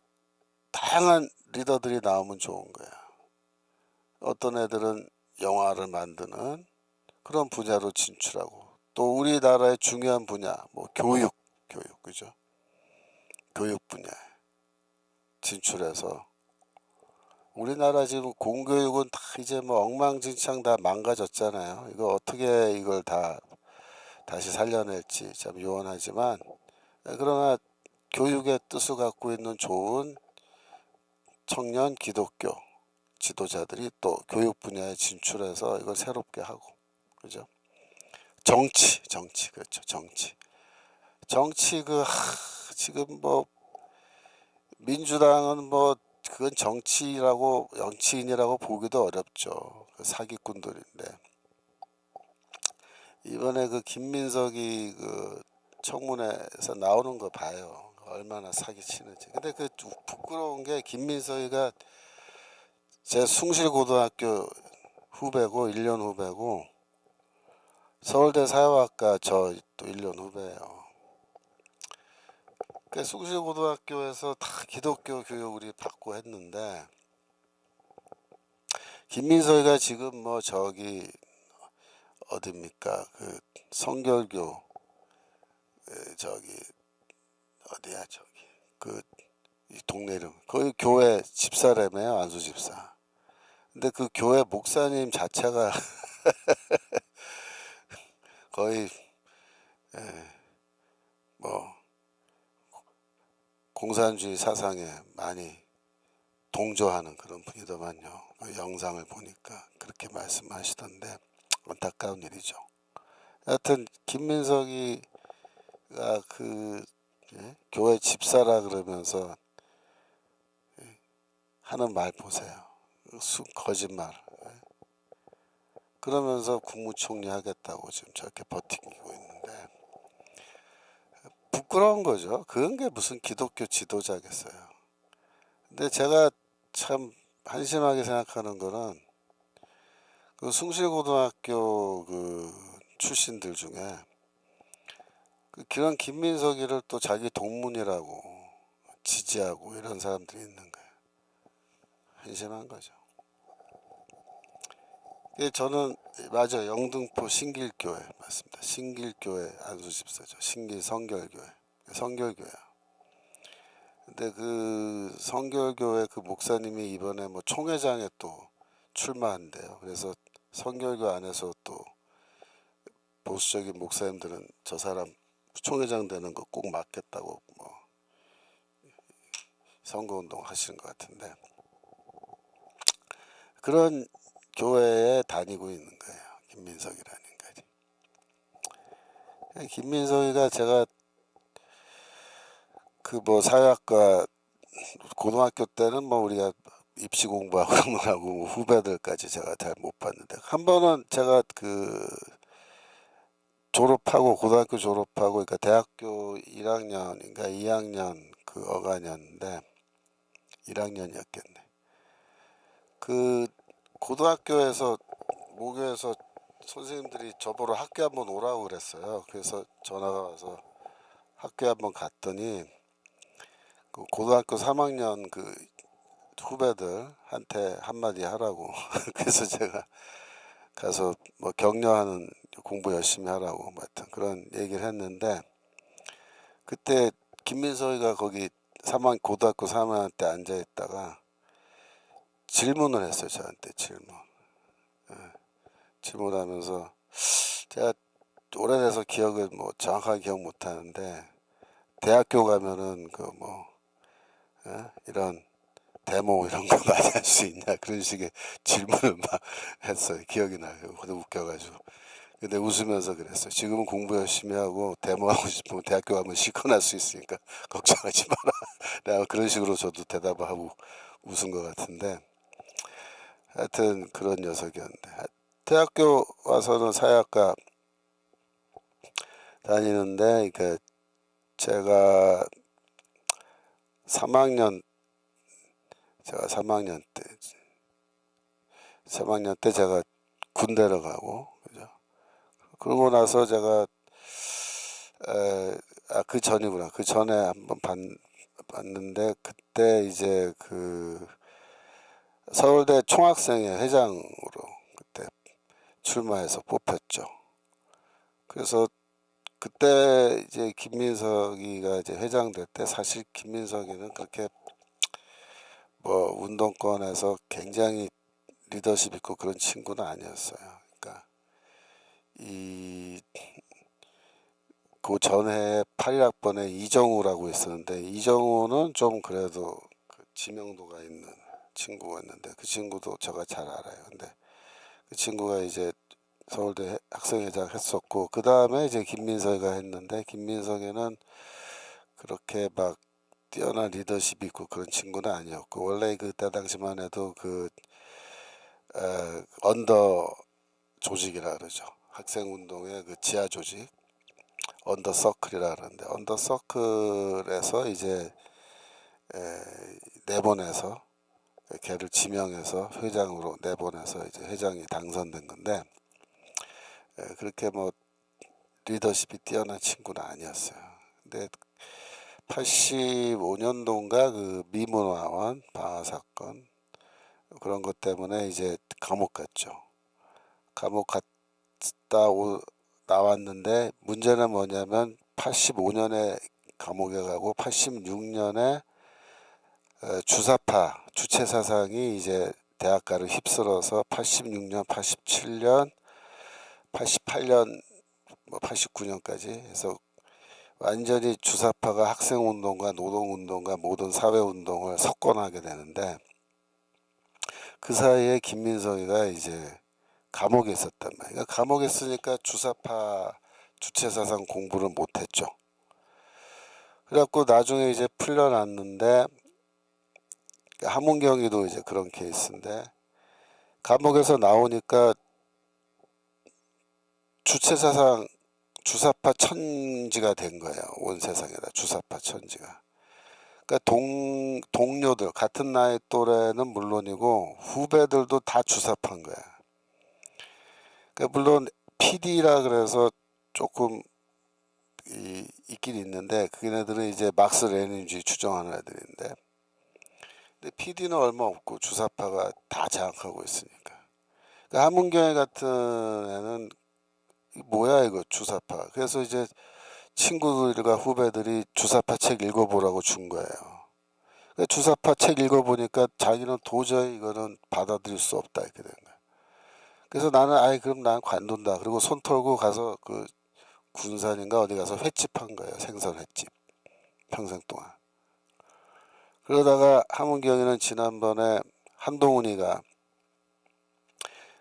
다양한 리더들이 나오면 좋은 거야. 어떤 애들은 영화를 만드는 그런 분야로 진출하고 또 우리나라의 중요한 분야 뭐 교육 그죠? 교육 분야에 진출해서 우리나라 지금 공교육은 다 이제 뭐 엉망진창 다 망가졌잖아요. 이거 어떻게 이걸 다 다시 살려낼지 참 요원하지만 그러나 교육의 뜻을 갖고 있는 좋은 청년 기독교 지도자들이 또 교육 분야에 진출해서 이걸 새롭게 하고, 그죠? 정치 그렇죠. 정치 지금 뭐 민주당은 뭐 그건 정치인이라고 보기도 어렵죠. 그 사기꾼들인데 이번에 그 김민석이 그 청문회에서 나오는 거 봐요. 얼마나 사기치는지. 근데 그 부끄러운 게 김민석이가 제 숭실고등학교 후배고 1년 후배고 서울대 사회학과 저 또 1년 후배예요. 그 숭실고등학교에서 다 기독교 교육 우리 받고 했는데 김민석이가 지금 뭐 저기 어딥니까 그 성결교 저기 어디야 저기 그 동네 이름 거기 교회 집사라며요. 안수 집사. 근데 그 교회 목사님 자체가 거의 뭐 공산주의 사상에 많이 동조하는 그런 분이더만요. 그 영상을 보니까 그렇게 말씀하시던데 안타까운 일이죠. 하여튼 김민석이가 그 교회 집사라 그러면서 하는 말 보세요. 거짓말. 그러면서 국무총리 하겠다고 지금 저렇게 버티고 있는데 부끄러운 거죠. 그런 게 무슨 기독교 지도자겠어요. 근데 제가 참 한심하게 생각하는 거는 그 숭실고등학교 그 출신들 중에 그 기왕 김민석이를 또 자기 동문이라고 지지하고 이런 사람들이 있는 거예요. 한심한 거죠. 예, 저는 맞아요. 영등포 신길교회 맞습니다. 신길교회 안수집사죠. 신길 성결교회. 성결교회. 근데 그 성결교회 그 목사님이 이번에 뭐 총회장에 또 출마한대요. 그래서 성결교 안에서 또 보수적인 목사님들은 저 사람 총회장 되는 거 꼭 막겠다고 뭐 선거운동 하시는 것 같은데 그런 교회에 다니고 있는 거예요. 김민석이라는 인간이. 김민석이가 제가 그 뭐 사회학과 고등학교 때는 뭐 우리가 입시 공부하고 그런 거 하고 뭐 후배들까지 제가 잘 못 봤는데 한 번은 제가 그 졸업하고 고등학교 졸업하고 그러니까 대학교 1학년인가 2학년 그 어간이었는데 1학년이었겠네. 그 고등학교에서 모교에서 선생님들이 저보러 학교 한번 오라고 그랬어요. 그래서 전화가 와서 학교에 한번 갔더니 그 고등학교 3학년 그 후배들한테 한마디 하라고 그래서 제가 가서 뭐 격려하는 공부 열심히 하라고 뭐 하여튼 그런 얘기를 했는데 그때 김민석이가 거기 고등학교 3학년 때 앉아 있다가 질문을 했어요. 저한테 질문하면서 제가 오래돼서 기억을 뭐 정확하게 기억 못 하는데 대학교 가면은 그 뭐 이런 데모 이런 거 많이 할 수 있냐 그런 식의 질문을 막 했어요. 기억이 나요. 그래서 웃겨가지고. 근데 웃으면서 그랬어요. 지금은 공부 열심히 하고 데모하고 싶으면 대학교 가면 시커날 수 있으니까 걱정하지 마라. 내가 그런 식으로 저도 대답을 하고 웃은 것 같은데 하여튼 그런 녀석이었는데 대학교 와서는 사회학과 다니는데 그 제가 3학년 제가 3학년 때 제가 군대를 가고 그죠? 그러고 나서 제가 그 전이구나. 그 전에 한번 봤는데 그때 이제 그 서울대 총학생회 회장으로 그때 출마해서 뽑혔죠. 그래서 그때 이제 김민석이가 이제 회장 될 때 사실 김민석이는 그렇게 뭐 운동권에서 굉장히 리더십 있고 그런 친구는 아니었어요. 그러니까 이 그 전에 81학번에 이정우라고 있었는데 이정우는 좀 그래도 그 지명도가 있는 친구였는데 그 친구도 제가 잘 알아요. 근데 그 친구가 이제 서울대 학생회장 했었고 그 다음에 이제 김민석이가 했는데 김민석이는 그렇게 막 뛰어난 리더십이 있고 그런 친구는 아니었고 원래 그때 당시만 해도 그 언더 조직이라 그러죠. 학생 운동의 그 지하 조직 언더 서클이라 그러는데 언더 서클에서 이제 내보내서 걔를 지명해서 회장으로 내보내서 이제 회장이 당선된 건데 그렇게 뭐 리더십이 뛰어난 친구는 아니었어요. 근데 85년도인가 그 미문화원 방화 사건 그런 것 때문에 이제 감옥 갔죠. 감옥 갔다 나왔는데 문제는 뭐냐면 85년에 감옥에 가고 86년에 주사파 주체 사상이 이제 대학가를 휩쓸어서 86년, 87년, 88년, 뭐 89년까지 해서 완전히 주사파가 학생운동과 노동운동과 모든 사회운동을 석권하게 되는데 그 사이에 김민석이가 이제 감옥에 있었단 말이에요. 그러니까 감옥에 있으니까 주사파 주체사상 공부를 못했죠. 그래갖고 나중에 이제 풀려났는데 함은경이도 이제 그런 케이스인데 감옥에서 나오니까 주체사상 주사파 천지가 된 거예요. 온 세상에다 주사파 천지가. 그러니까 동료들 같은 나이 또래는 물론이고 후배들도 다 주사파인 거야. 그러니까 물론 PD라 그래서 조금 있긴 있는데 그네들은 이제 막스 레닌주의 추정하는 애들인데 근데 PD는 얼마 없고 주사파가 다 장악하고 있으니까 그 함은경이 같은 애는 뭐야 이거 주사파. 그래서 이제 친구들과 후배들이 주사파 책 읽어보라고 준 거예요. 주사파 책 읽어보니까 자기는 도저히 이거는 받아들일 수 없다 이렇게 된 거예요. 그래서 나는 아이 그럼 난 관둔다. 그리고 손 털고 가서 그 군산인가 어디 가서 횟집한 거예요. 생선 횟집. 평생 동안. 그러다가 함은경이는 지난번에 한동훈이가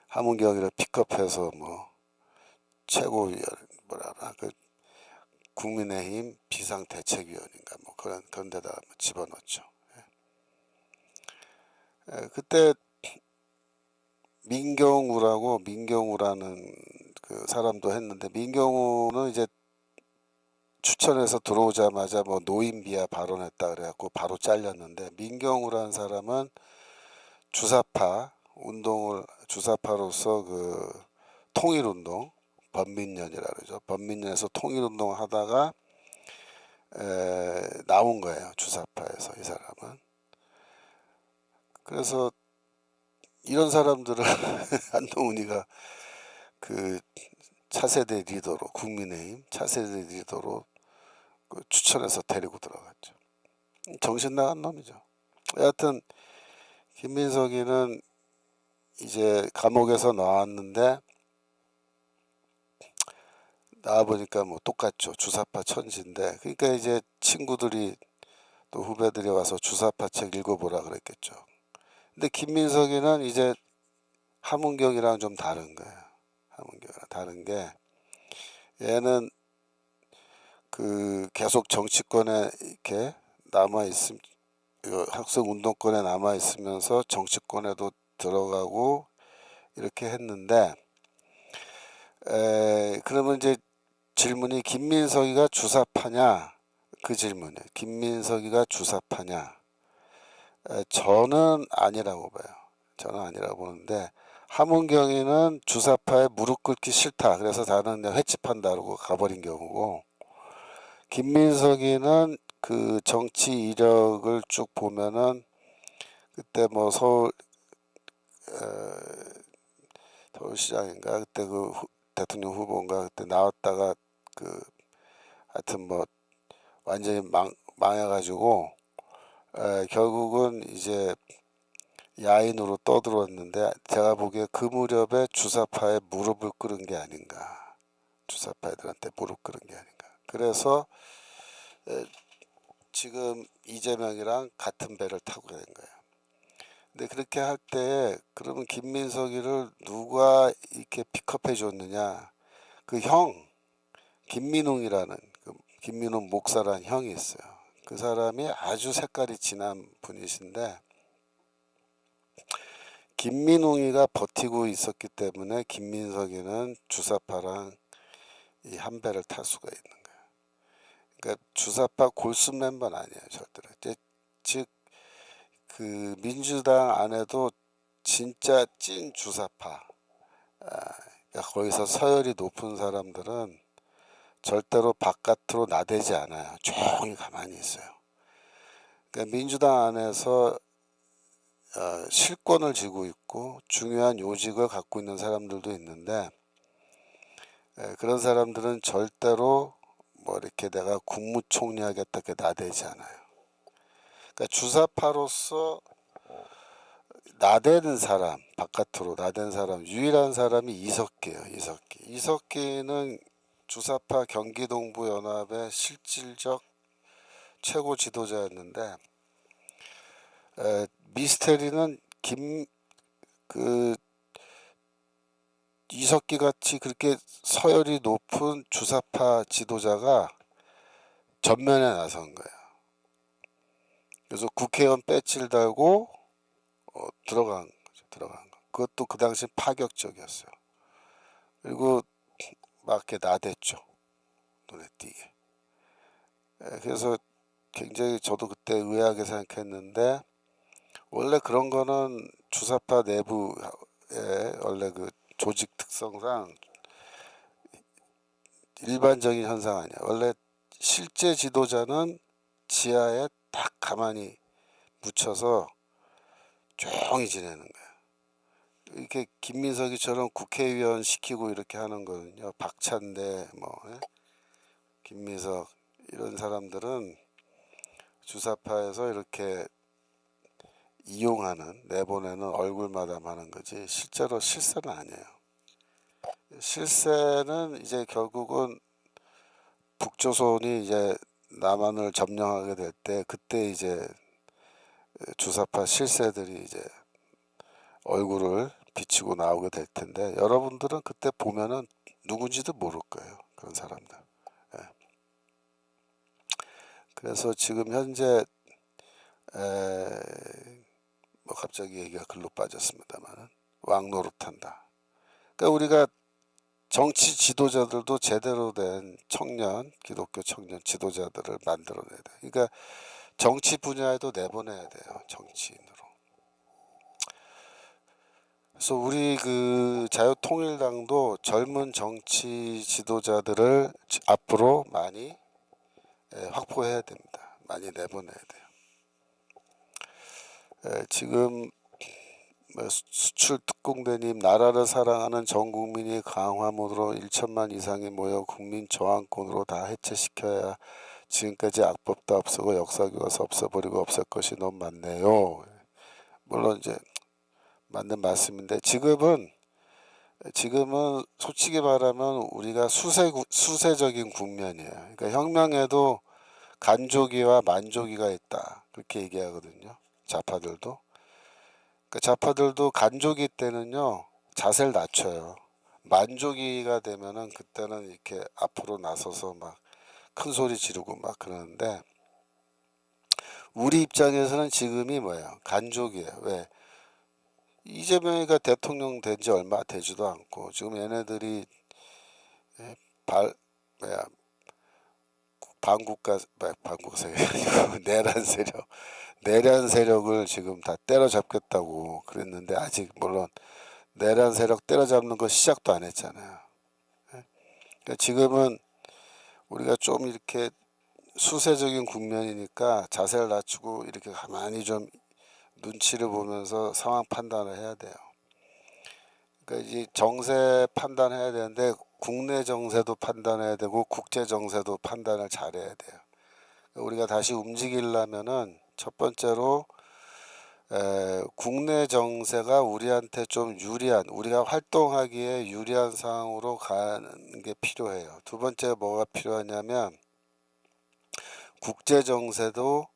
함은경이를 픽업해서 뭐 최고위원 뭐라나 그 국민의힘 비상대책위원인가 뭐 그런 데다가 뭐 집어넣었죠. 그때 민경우라는 그 사람도 했는데 민경우는 이제 추천해서 들어오자마자 뭐 노인비하 발언했다 그래갖고 바로 잘렸는데 민경우라는 사람은 주사파로서 그 통일운동 범민련이라 그러죠. 범민련에서 통일운동 하다가 나온 거예요. 주사파에서 이 사람은. 그래서 이런 사람들을 한동훈이가 그 차세대 리더로 국민의힘 차세대 리더로 그 추천해서 데리고 들어갔죠. 정신 나간 놈이죠. 여하튼 김민석이는 이제 감옥에서 나왔는데 나와보니까 뭐 똑같죠. 주사파 천지인데 그러니까 이제 친구들이 또 후배들이 와서 주사파 책 읽어보라 그랬겠죠. 근데 김민석이는 이제 함은경이랑 좀 다른 거예요. 함은경이랑 다른 게 얘는 그 계속 정치권에 이렇게 남아 있음, 학생 운동권에 남아 있으면서 정치권에도 들어가고 이렇게 했는데 그러면 이제 질문이 김민석이가 주사파냐 그 질문이에요. 김민석이가 주사파냐? 저는 아니라고 봐요. 저는 아니라고 보는데 함은경이는 주사파에 무릎 꿇기 싫다. 그래서 나는 횟집한다고 가버린 경우고 김민석이는 그 정치 이력을 쭉 보면은 그때 뭐 서울시장인가 그때 그 대통령 후보인가 그때 나왔다가 그 하여튼 뭐 완전히 망해가지고 결국은 이제 야인으로 떠들었는데 제가 보기에 그 무렵에 주사파에 무릎을 꿇은 게 아닌가. 주사파 애들한테 무릎 꿇은 게 아닌가. 그래서 지금 이재명이랑 같은 배를 타고 된 거예요. 근데 그렇게 할 때 그러면 김민석이를 누가 이렇게 픽업해 줬느냐. 그 형 김민웅이라는 그 김민웅 목사라는 형이 있어요. 그 사람이 아주 색깔이 진한 분이신데 김민웅이가 버티고 있었기 때문에 김민석이는 주사파랑 이 한 배를 탈 수가 있는 거예요. 그러니까 주사파 골수 멤버는 아니에요, 절대로. 즉 그 민주당 안에도 진짜 찐 주사파, 그러니까 거기서 서열이 높은 사람들은 절대로 바깥으로 나대지 않아요. 조용히 가만히 있어요. 그러니까 민주당 안에서 실권을 쥐고 있고 중요한 요직을 갖고 있는 사람들도 있는데 그런 사람들은 절대로 뭐 이렇게 내가 국무총리 하겠다 이렇게 나대지 않아요. 그러니까 주사파로서 나대는 사람, 바깥으로 나대는 사람 유일한 사람이 이석기예요. 이석기는 주사파 경기동부 연합의 실질적 최고 지도자였는데 미스테리는 그 이석기 같이 그렇게 서열이 높은 주사파 지도자가 전면에 나선 거예요. 그래서 국회의원 배지를 달고 들어간 거. 그것도 그 당시 파격적이었어요. 그리고 막 이렇게 나댔죠. 눈에 띄게. 그래서 굉장히 저도 그때 의아하게 생각했는데 원래 그런 거는 주사파 내부의 원래 그 조직 특성상 일반적인 현상 아니야. 원래 실제 지도자는 지하에 딱 가만히 묻혀서 조용히 지내는 거야. 이렇게 김민석이처럼 국회의원 시키고 이렇게 하는 거는요. 박찬대 김민석 이런 사람들은 주사파에서 이렇게 이용하는 내보내는 얼굴 마담하는 거지 실제로 실세는 아니에요. 실세는 이제 결국은 북조선이 이제 남한을 점령하게 될 때 그때 이제 주사파 실세들이 이제 얼굴을 비치고 나오게 될 텐데 여러분들은 그때 보면은 누군지도 모를 거예요. 그런 사람들. 예. 그래서 지금 현재 갑자기 얘기가 글로 빠졌습니다만 왕노릇한다. 그러니까 우리가 정치 지도자들도 제대로 된 청년, 기독교 청년 지도자들을 만들어내야 돼. 그러니까 정치 분야에도 내보내야 돼요. 정치인으로. 그래서 우리 그 자유통일당도 젊은 정치 지도자들을 앞으로 많이 확보해야 됩니다. 많이 내보내야 돼요. 지금 수출 특공대님 나라를 사랑하는 전 국민이 강화 모드로 1천만 이상이 모여 국민 저항권으로 다 해체시켜야 지금까지 악법도 없애고 역사교과서 없애버리고 없앨 것이 너무 많네요. 물론 이제 맞는 말씀인데 지금은 솔직히 말하면 우리가 수세적인 국면이에요. 그러니까 혁명에도 간조기와 만조기가 있다 그렇게 얘기하거든요. 좌파들도. 그러니까 좌파들도 간조기 때는요 자세를 낮춰요. 만조기가 되면은 그때는 이렇게 앞으로 나서서 막 큰 소리 지르고 막 그러는데 우리 입장에서는 지금이 뭐예요? 간조기예요. 왜? 이재명이가 대통령 된 지 얼마 되지도 않고 지금 얘네들이 발 뭐야 반국가 세력 내란 세력을 지금 다 때려잡겠다고 그랬는데 아직 물론 내란 세력 때려잡는 거 시작도 안 했잖아요. 그러니까 지금은 우리가 좀 이렇게 수세적인 국면이니까 자세를 낮추고 이렇게 가만히 좀 눈치를 보면서 상황 판단을 해야 돼요. 그러니까 이제 정세 판단해야 되는데 국내 정세도 판단해야 되고 국제 정세도 판단을 잘해야 돼요. 우리가 다시 움직이려면은 첫 번째로 국내 정세가 우리한테 좀 유리한 우리가 활동하기에 유리한 상황으로 가는 게 필요해요. 두 번째 뭐가 필요하냐면 국제 정세도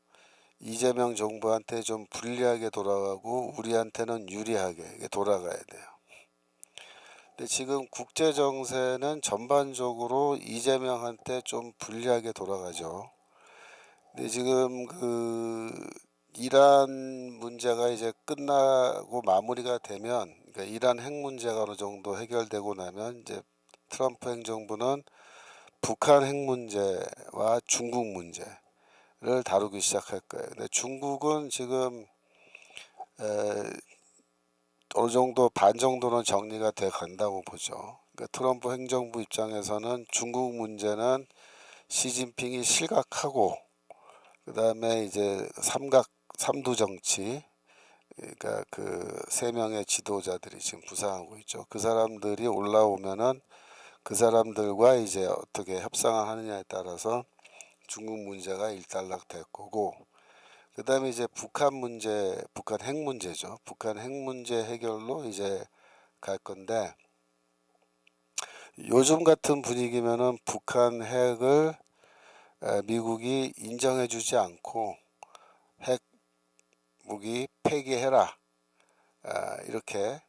이재명 정부한테 좀 불리하게 돌아가고 우리한테는 유리하게 돌아가야 돼요. 근데 지금 국제 정세는 전반적으로 이재명한테 좀 불리하게 돌아가죠. 근데 지금 그 이란 문제가 이제 끝나고 마무리가 되면 그러니까 이란 핵 문제가 어느 정도 해결되고 나면 이제 트럼프 행정부는 북한 핵 문제와 중국 문제를 다루기 시작할 거예요. 근데 중국은 지금 어느 정도 반 정도는 정리가 돼 간다고 보죠. 그러니까 트럼프 행정부 입장에서는 중국 문제는 시진핑이 실각하고 그다음에 이제 삼두 정치 그러니까 그 세 명의 지도자들이 지금 부상하고 있죠. 그 사람들이 올라오면은 그 사람들과 이제 어떻게 협상을 하느냐에 따라서 중국 문제가 일단락 될 거고 그다음에 이제 북한 핵 문제죠. 북한 핵 문제 해결로 이제 갈 건데 요즘 같은 분위기면은 북한 핵을 미국이 인정해주지 않고 핵 무기 폐기해라 이렇게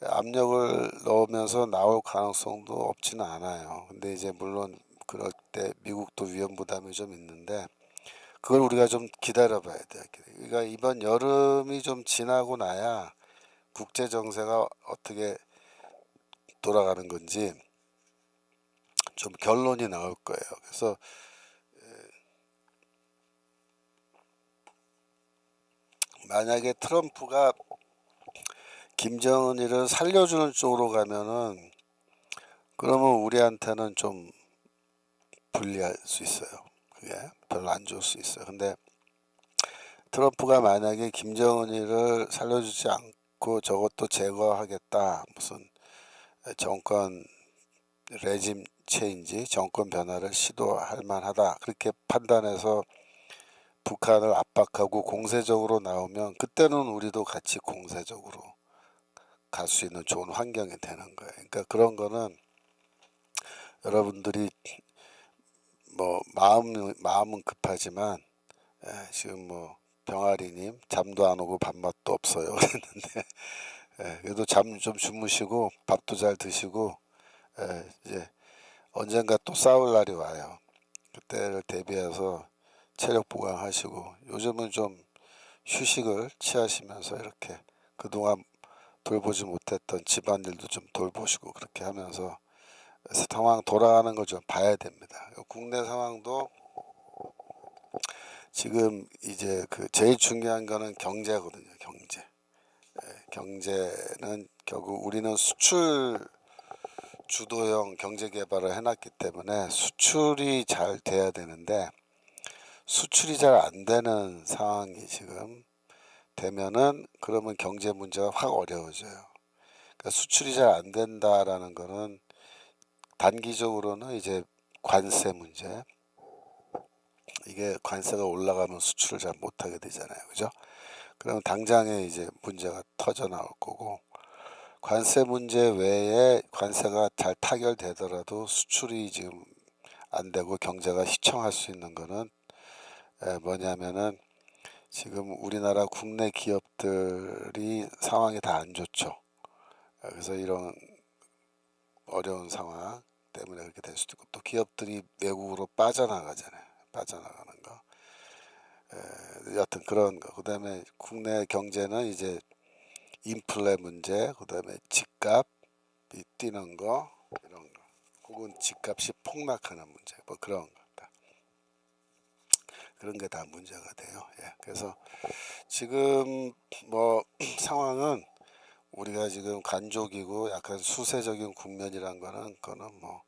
압력을 넣으면서 나올 가능성도 없지는 않아요. 근데 이제 물론 그럴 때 미국도 위험 부담이 좀 있는데 그걸 우리가 좀 기다려 봐야 돼요. 그러니까 이번 여름이 좀 지나고 나야 국제 정세가 어떻게 돌아가는 건지 좀 결론이 나올 거예요. 그래서 만약에 트럼프가 김정은이를 살려주는 쪽으로 가면은 그러면 우리한테는 좀 불리할 수 있어요. 그게 별로 안 좋을 수 있어요. 근데 트럼프가 만약에 김정은이를 살려주지 있고 저것도 제거하겠다. 무슨 정권 레짐 체인지, 정권 변화를 시도할 만하다. 그렇게 판단해서 북한을 압박하고 공세적으로 나오면 그때는 우리도 같이 공세적으로 갈 수 있는 좋은 환경이 되는 거예요. 그러니까 그런 거는 여러분들이 뭐 마음은 급하지만 지금 뭐 병아리님 잠도 안 오고 밥맛도 없어요. 그랬는데 그래도 잠 좀 주무시고 밥도 잘 드시고 이제 언젠가 또 싸울 날이 와요. 그때를 대비해서 체력 보강하시고 요즘은 좀 휴식을 취하시면서 이렇게 그동안 돌보지 못했던 집안일도 좀 돌보시고 그렇게 하면서 상황 돌아가는 걸 좀 봐야 됩니다. 국내 상황도 지금 이제 그 제일 중요한 거는 경제거든요. 경제는 결국 우리는 수출 주도형 경제 개발을 해놨기 때문에 수출이 잘 돼야 되는데 수출이 잘 안 되는 상황이 지금 되면은 그러면 경제 문제가 확 어려워져요. 그러니까 수출이 잘 안 된다라는 거는 단기적으로는 이제 관세 문제. 이게 관세가 올라가면 수출을 잘 못하게 되잖아요. 그죠? 그러면 당장에 이제 문제가 터져 나올 거고 관세 문제 외에 관세가 잘 타결되더라도 수출이 지금 안 되고 경제가 휘청할 수 있는 거는 뭐냐면은 지금 우리나라 국내 기업들이 상황이 다 안 좋죠. 그래서 이런 어려운 상황 때문에 그렇게 될 수도 있고 또 기업들이 외국으로 빠져나가잖아요. 빠져나가는 거. 여튼 그런 거. 그다음에 국내 경제는 이제 인플레 문제, 그다음에 집값이 뛰는 거 이런 거. 혹은 집값이 폭락하는 문제, 뭐 그런 거. 그런 게 다 문제가 돼요. 그래서 지금 뭐 상황은 우리가 지금 간족이고 약간 수세적인 국면이란 거는 뭐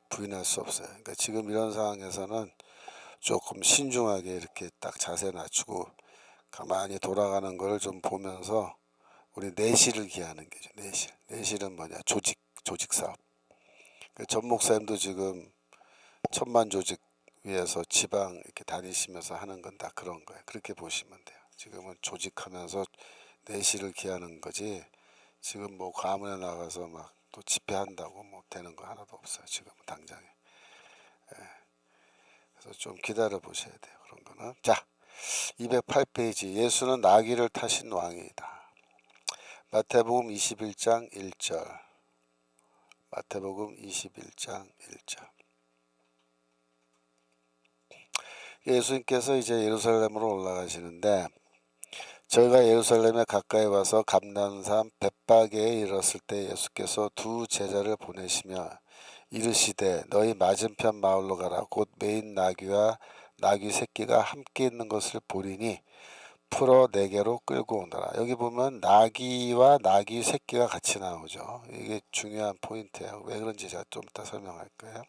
부인할 수 없어요. 그러니까 지금 이런 상황에서는 조금 신중하게 이렇게 딱 자세 낮추고 가만히 돌아가는 걸 좀 보면서 우리 내실을 기하는 게죠. 내실은 뭐냐? 조직 사업. 전 목사님도 지금 천만 조직 위해서 지방 이렇게 다니시면서 하는 건 다 그런 거예요. 그렇게 보시면 돼요. 지금은 조직하면서 내실을 기하는 거지. 지금 뭐 과문에 나가서 막 또 집회한다고 뭐 되는 거 하나도 없어요. 지금 당장에. 그래서 좀 기다려 보셔야 돼요. 그런 거는. 자, 208페이지. 예수는 나귀를 타신 왕이다. 마태복음 21장 1절. 마태복음 21장 1절. 예수님께서 이제 예루살렘으로 올라가시는데 저희가 예루살렘에 가까이 와서 감람산 벳바게에 이르렀을 때 예수께서 두 제자를 보내시며 이르시되 너희 맞은편 마을로 가라. 곧 메인 나귀와 나귀 새끼가 함께 있는 것을 보리니 풀어 내게로 끌고 오너라. 여기 보면 나귀와 나귀 새끼가 같이 나오죠. 이게 중요한 포인트예요. 왜 그런지 제가 좀 이따 설명할 거예요.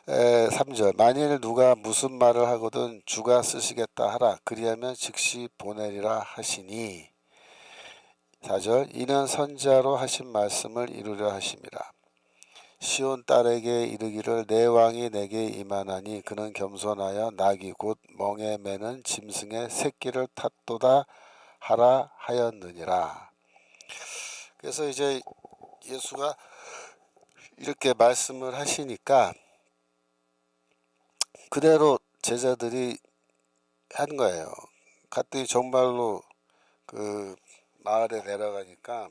3절 만일 누가 무슨 말을 하거든 주가 쓰시겠다 하라. 그리하면 즉시 보내리라 하시니 4절 이는 선지자로 하신 말씀을 이루려 하심이라. 시온 딸에게 이르기를 내 왕이 내게 임하나니 그는 겸손하여 나귀 곧 멍에 매는 짐승의 새끼를 탔도다 하라 하였느니라. 그래서 이제 예수가 이렇게 말씀을 하시니까 그대로 제자들이 한 거예요. 갔더니 정말로 그 마을에 내려가니까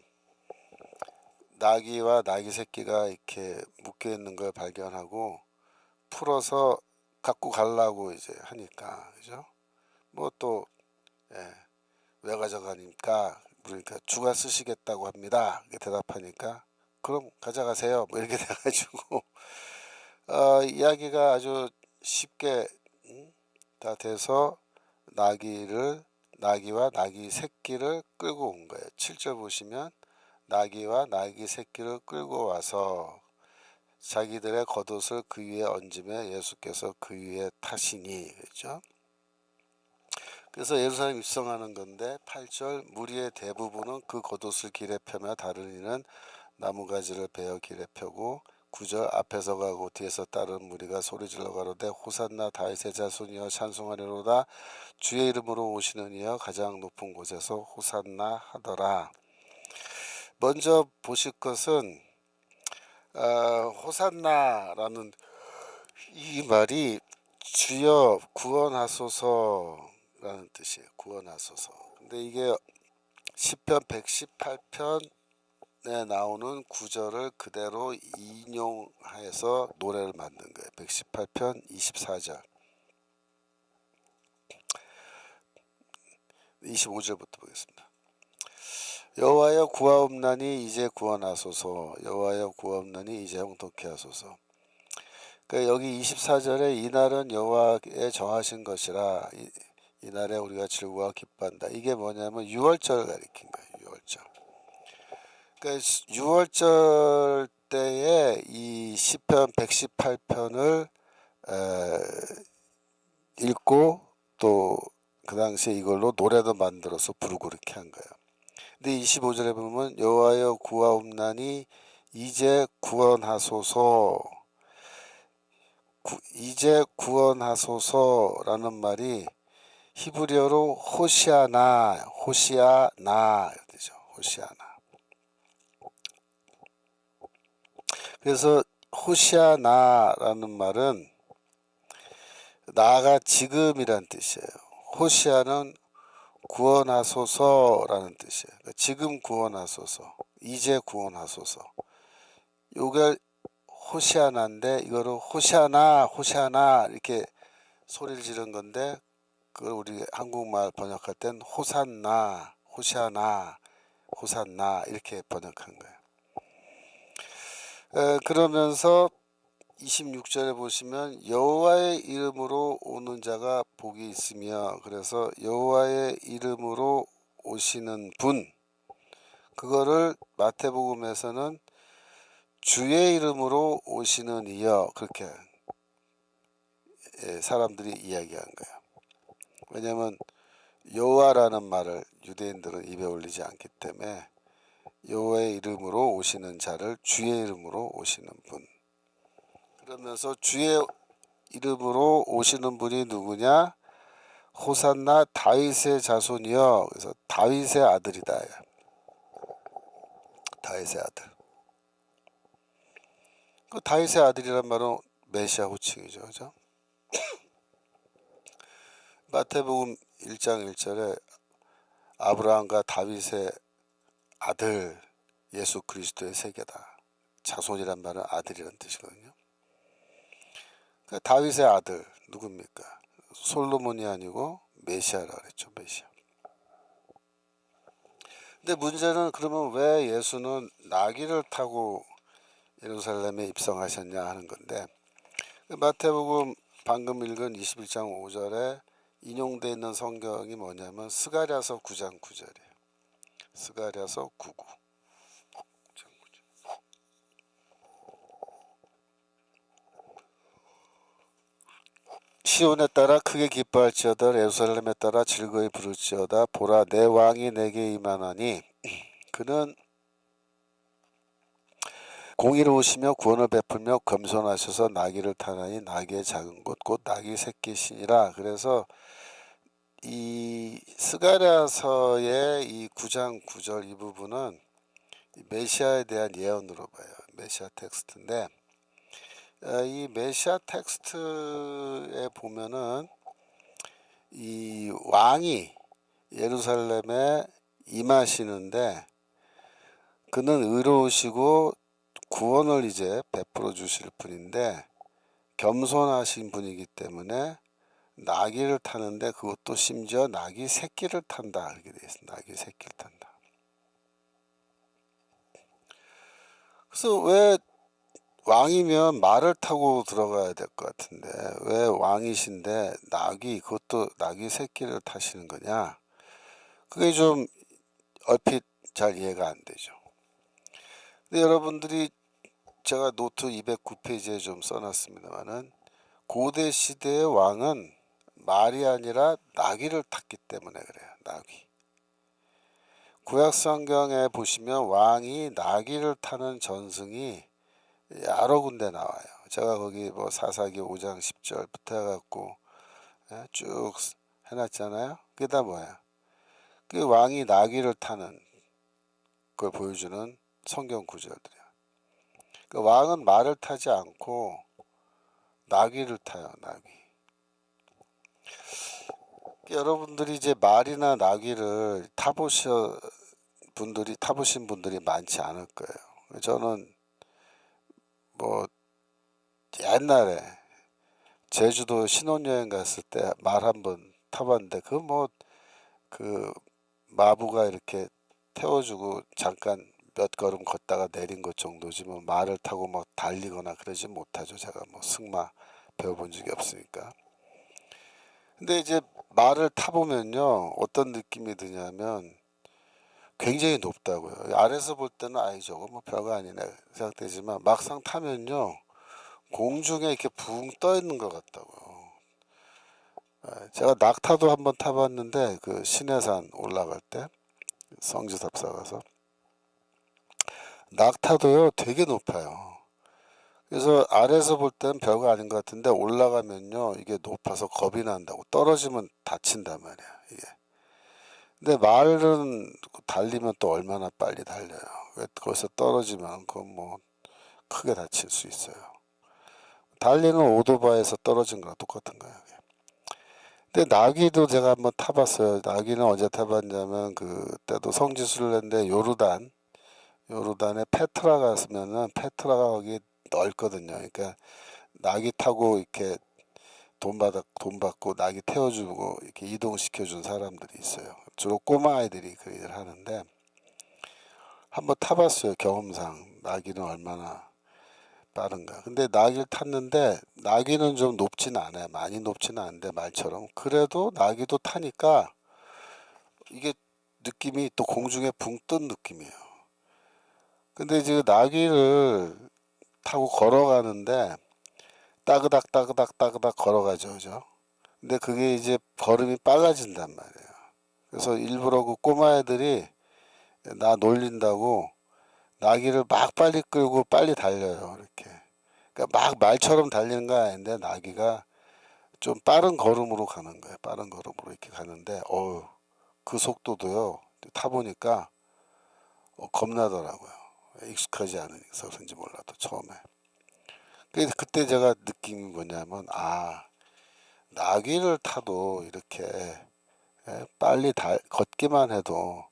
나귀와 나귀 새끼가 이렇게 묶여 있는 걸 발견하고 풀어서 갖고 가려고 이제 하니까 그죠? 뭐 또 왜 가져가니까 그러니까 주가 쓰시겠다고 합니다. 이렇게 대답하니까 그럼 가져가세요. 뭐 이렇게 돼가지고 이야기가 아주 쉽게 다 돼서 나귀와 나귀 새끼를 끌고 온 거예요. 7절 보시면 나귀와 나귀 새끼를 끌고 와서 자기들의 겉옷을 그 위에 얹으며 예수께서 그 위에 타시니 그렇죠? 그래서 예루살렘 입성하는 건데 8절 무리의 대부분은 그 겉옷을 길에 펴며 다른 이는 나무가지를 베어 길에 펴고 9절 앞에서 가고 뒤에서 따르는 무리가 소리질러 가로되 호산나 다윗의 자손이여 찬송하려로다 주의 이름으로 오시는 이여 가장 높은 곳에서 호산나 하더라. 먼저 보실 것은 호산나라는 이 말이 주여 구원하소서라는 뜻이에요. 구원하소서. 근데 이게 시편 118편에 나오는 구절을 그대로 인용해서 노래를 만든 거예요. 118편 24절 25절부터 보겠습니다. 여호와여 구하옵나니 이제 구원하소서. 여호와여 구하옵나니 이제 형통케 하소서. 그러니까 여기 24절에 이날은 여호와의 정하신 것이라 이날에 우리가 즐거워 기뻐한다. 이게 뭐냐면 6월절을 가리킨 거예요. 6월절. 그러니까 6월절 때에 이 시편 118편을 읽고 또 그 당시에 이걸로 노래도 만들어서 부르고 이렇게 한 거예요. 근데 25절에 보면 여호와여 구하옵나니 이제 구원하소서. 이제 구원하소서라는 말이 히브리어로 호시아나 되죠. 호시아나. 그래서 호시아나라는 말은 나가 지금이란 뜻이에요. 호시아는 구원하소서라는 뜻이에요. 지금 구원하소서, 이제 구원하소서. 요게 호시아나인데 이거를 호시아나 이렇게 소리를 지른 건데 그걸 우리 한국말 번역할 땐 호산나, 호시아나, 호산나 이렇게 번역한 거예요. 그러면서 26절에 보시면 여호와의 이름으로 오는 자가 복이 있으며 그래서 여호와의 이름으로 오시는 분 그거를 마태복음에서는 주의 이름으로 오시는 이여 그렇게 사람들이 이야기한 거예요. 왜냐하면 여호와라는 말을 유대인들은 입에 올리지 않기 때문에 여호와의 이름으로 오시는 자를 주의 이름으로 오시는 분. 그러면서 주의 이름으로 오시는 분이 누구냐? 호산나 다윗의 자손이여. 그래서 다윗의 아들이다. 다윗의 아들. 그 다윗의 아들이란 말은 메시아 호칭이죠. 그죠? 마태복음 1장 1절에 아브라함과 다윗의 아들 예수 그리스도의 세계다. 자손이란 말은 아들이란 뜻이거든요. 그 다윗의 아들 누굽니까? 솔로몬이 아니고 메시아라 그랬죠. 메시아. 근데 문제는 그러면 왜 예수는 나귀를 타고 예루살렘에 입성하셨냐 하는 건데 마태복음 방금 읽은 21장 5절에 인용되어 있는 성경이 뭐냐면 스가랴서 9장 9절이에요. 스가랴서 9구. 시온에 따라 크게 기뻐할지어다 예루살렘에 따라 즐거이 부를지어다 보라 내 왕이 내게 임하나니 그는 공의로우시며 구원을 베풀며 겸손하셔서 나귀를 타나니 나귀의 작은 곳 곧 나귀 새끼시니라. 그래서 이 스가랴서의 이 9장 9절 이 부분은 메시아에 대한 예언으로 봐요. 메시아 텍스트인데 이 메시아 텍스트에 보면은 이 왕이 예루살렘에 임하시는데 그는 의로우시고 구원을 이제 베풀어 주실 분인데 겸손하신 분이기 때문에 나귀를 타는데 그것도 심지어 나귀 새끼를 탄다 이렇게 되어 있습니다. 나귀 새끼를 탄다. 그래서 왜 왕이면 말을 타고 들어가야 될 것 같은데 왜 왕이신데 나귀 그것도 나귀 새끼를 타시는 거냐? 그게 좀 얼핏 잘 이해가 안 되죠. 근데 여러분들이 제가 노트 209페이지에 좀 써놨습니다만은 고대 시대의 왕은 말이 아니라 나귀를 탔기 때문에 그래요. 나귀. 구약 성경에 보시면 왕이 나귀를 타는 전승이 여러 군데 나와요. 제가 거기 뭐 사사기 5장 10절부터 해갖고 쭉 해놨잖아요. 그게 다 뭐야? 그 왕이 나귀를 타는 걸 보여주는 성경 구절들이야. 그 왕은 말을 타지 않고 나귀를 타요. 나귀. 여러분들이 이제 말이나 나귀를 타보신 분들이 많지 않을 거예요. 저는 뭐 옛날에 제주도 신혼여행 갔을 때 말 한번 타봤는데 그 마부가 이렇게 태워주고 잠깐 몇 걸음 걷다가 내린 것 정도지 뭐 말을 타고 뭐 달리거나 그러지 못하죠. 제가 뭐 승마 배워본 적이 없으니까. 근데 이제 말을 타보면요 어떤 느낌이 드냐면 굉장히 높다고요. 아래서 볼 때는 아이 저거 뭐 별거 아니네 생각되지만 막상 타면요 공중에 이렇게 붕 떠 있는 것 같다고요. 제가 낙타도 한번 타봤는데 그 신해산 올라갈 때 성지삽사 가서 낙타도요 되게 높아요. 그래서 아래서 볼 때는 별거 아닌 것 같은데 올라가면요 이게 높아서 겁이 난다고 떨어지면 다친단 말이야 이게. 근데 말은 달리면 또 얼마나 빨리 달려요. 거기서 떨어지면 그건 뭐 크게 다칠 수 있어요. 달리는 오토바이에서 떨어진 거랑 똑같은 거예요. 근데 나귀도 제가 한번 타봤어요. 나귀는 언제 타봤냐면 그때도 성지순례를 했는데 요르단에 페트라 갔으면은 페트라가 거기 넓거든요. 그러니까 나귀 타고 이렇게 돈 받고 나귀 태워주고 이렇게 이동시켜 준 사람들이 있어요. 주로 꼬마 아이들이 그 일을 하는데 한번 타봤어요. 경험상 나귀는 얼마나 빠른가. 근데 나귀를 탔는데 나귀는 좀 높진 않아요. 많이 높지는 않은데 말처럼 그래도 나귀도 타니까 이게 느낌이 또 공중에 붕 뜬 느낌이에요. 근데 이제 나귀를 타고 걸어가는데 따그닥 따그닥 따그닥 걸어가죠, 그죠? 근데 그게 이제 걸음이 빨라진단 말이에요. 그래서 일부러 그 꼬마애들이 나 놀린다고 나귀를 막 빨리 끌고 빨리 달려요, 이렇게. 그러니까 막 말처럼 달리는 거 아닌데 나귀가 좀 빠른 걸음으로 가는 거예요. 빠른 걸음으로 이렇게 가는데, 그 속도도요, 타보니까 겁나더라고요. 익숙하지 않으서 그런지 몰라도 처음에. 그때 제가 느낀 뭐냐면, 나귀를 타도 이렇게 빨리 걷기만 해도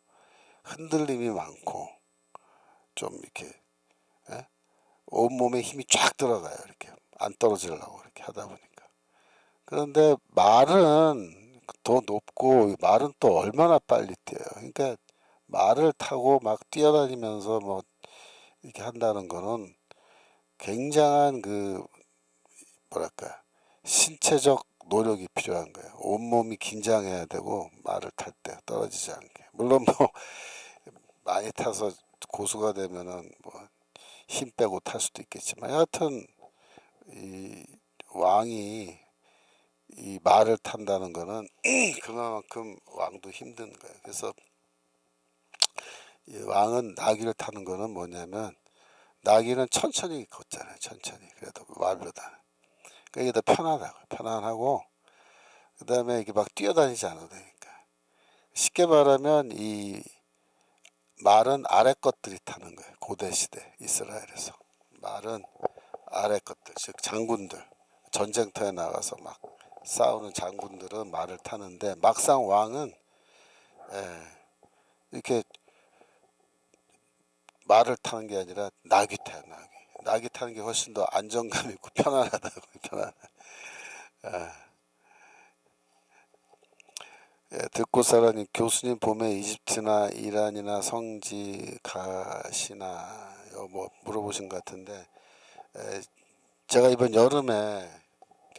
흔들림이 많고 좀 이렇게 예? 온몸에 힘이 쫙 들어가요. 이렇게 안 떨어지려고 이렇게 하다 보니까. 그런데 말은 더 높고 말은 또 얼마나 빨리 뛰어요. 그러니까 말을 타고 막 뛰어다니면서 뭐 이렇게 한다는 거는 굉장한 뭐랄까 신체적 노력이 필요한 거예요. 온몸이 긴장해야 되고 말을 탈 때 떨어지지 않게. 물론 뭐 많이 타서 고수가 되면은 뭐 힘 빼고 탈 수도 있겠지만 여하튼 이 왕이 이 말을 탄다는 거는 그만큼 왕도 힘든 거예요. 그래서 이 왕은 나귀를 타는 거는 뭐냐면 나귀는 천천히 걷잖아요. 천천히. 그래도 말보다. 그러니까 이게 더 편안하고 그 다음에 이게 막 뛰어다니지 않아도 되니까. 쉽게 말하면 이 말은 아래 것들이 타는 거예요. 고대 시대 이스라엘에서. 말은 아래 것들, 즉 장군들. 전쟁터에 나가서 막 싸우는 장군들은 말을 타는데 막상 왕은 이렇게 말을 타는 게 아니라 나귀 타요. 나귀 타는 게 훨씬 더 안정감 있고 편안하다고. 듣고사라님 교수님 봄에 이집트나 이란이나 성지 가시나요? 뭐 물어보신 것 같은데 제가 이번 여름에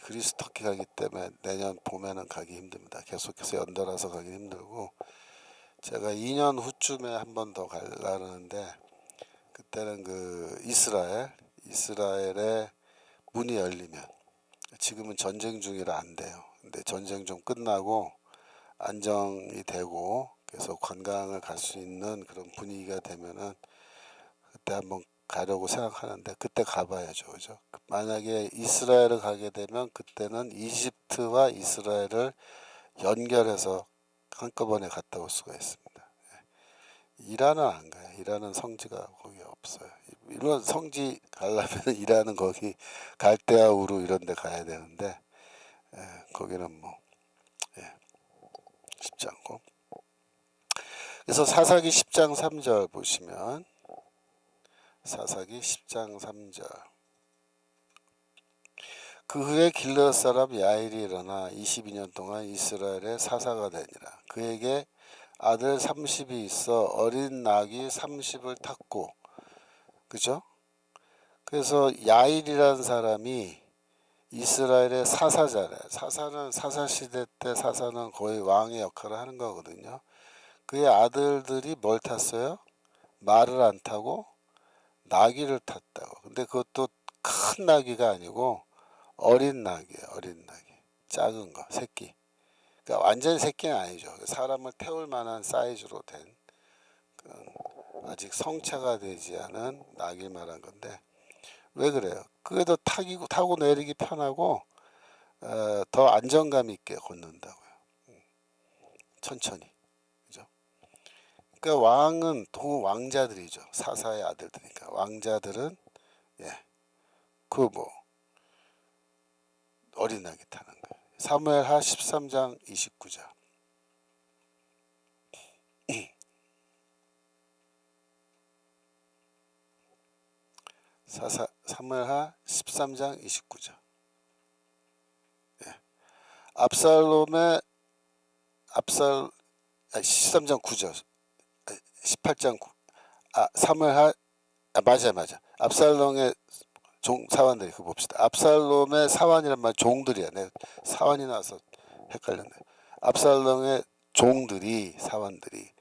그리스 터키 가기 때문에 내년 봄에는 가기 힘듭니다. 계속해서 연달아서 가기 힘들고 제가 2년 후쯤에 한 번 더 가려는데 그때는 이스라엘의 문이 열리면 지금은 전쟁 중이라 안 돼요. 근데 전쟁 좀 끝나고 안정이 되고 그래서 관광을 갈 수 있는 그런 분위기가 되면은 그때 한번 가려고 생각하는데 그때 가봐야죠, 그죠? 만약에 이스라엘을 가게 되면 그때는 이집트와 이스라엘을 연결해서 한꺼번에 갔다 올 수가 있습니다. 이란은 안 가요. 이란은 성지가 거기 없어요. 이런 성지 가려면 이란은 거기 갈대아 우루 이런 데 가야 되는데 거기는 뭐 쉽지 않고. 그래서 사사기 10장 3절 보시면 사사기 10장 3절 그 후에 길르앗 사람 야일이 일어나 22년 동안 이스라엘의 사사가 되니라. 그에게 아들 30이 있어 어린 낙이 30을 탔고 그죠? 그래서 야일이라는 사람이 이스라엘의 사사잖아요. 사사는 사사시대 때 사사는 거의 왕의 역할을 하는 거거든요. 그의 아들들이 뭘 탔어요? 말을 안 타고 나귀를 탔다고. 근데 그것도 큰 나귀가 아니고 어린 나귀예요. 어린 나귀. 작은 거, 새끼. 그러니까 완전 새끼는 아니죠. 사람을 태울 만한 사이즈로 된 아직 성체가 되지 않은 나귀를 말한 건데 왜 그래요? 그래도 타고 내리기 편하고 더 안정감 있게 걷는다고요. 천천히. 그죠? 그러니까 왕은 도 왕자들이죠. 사사의 아들들이니까. 왕자들은 그 뭐 어린 나귀 타는 거예요. 사무엘하 13장 29절. 사무엘하 13장 29절. 압살롬의 13장 9절. 18장 9. 사무엘하 맞아. 압살롬의 사원들이 그거 봅시다. 압살롬의 사원이란 말 종들이야. 내 사원이 나와서 헷갈렸네. 압살롬의 종들이 사원들이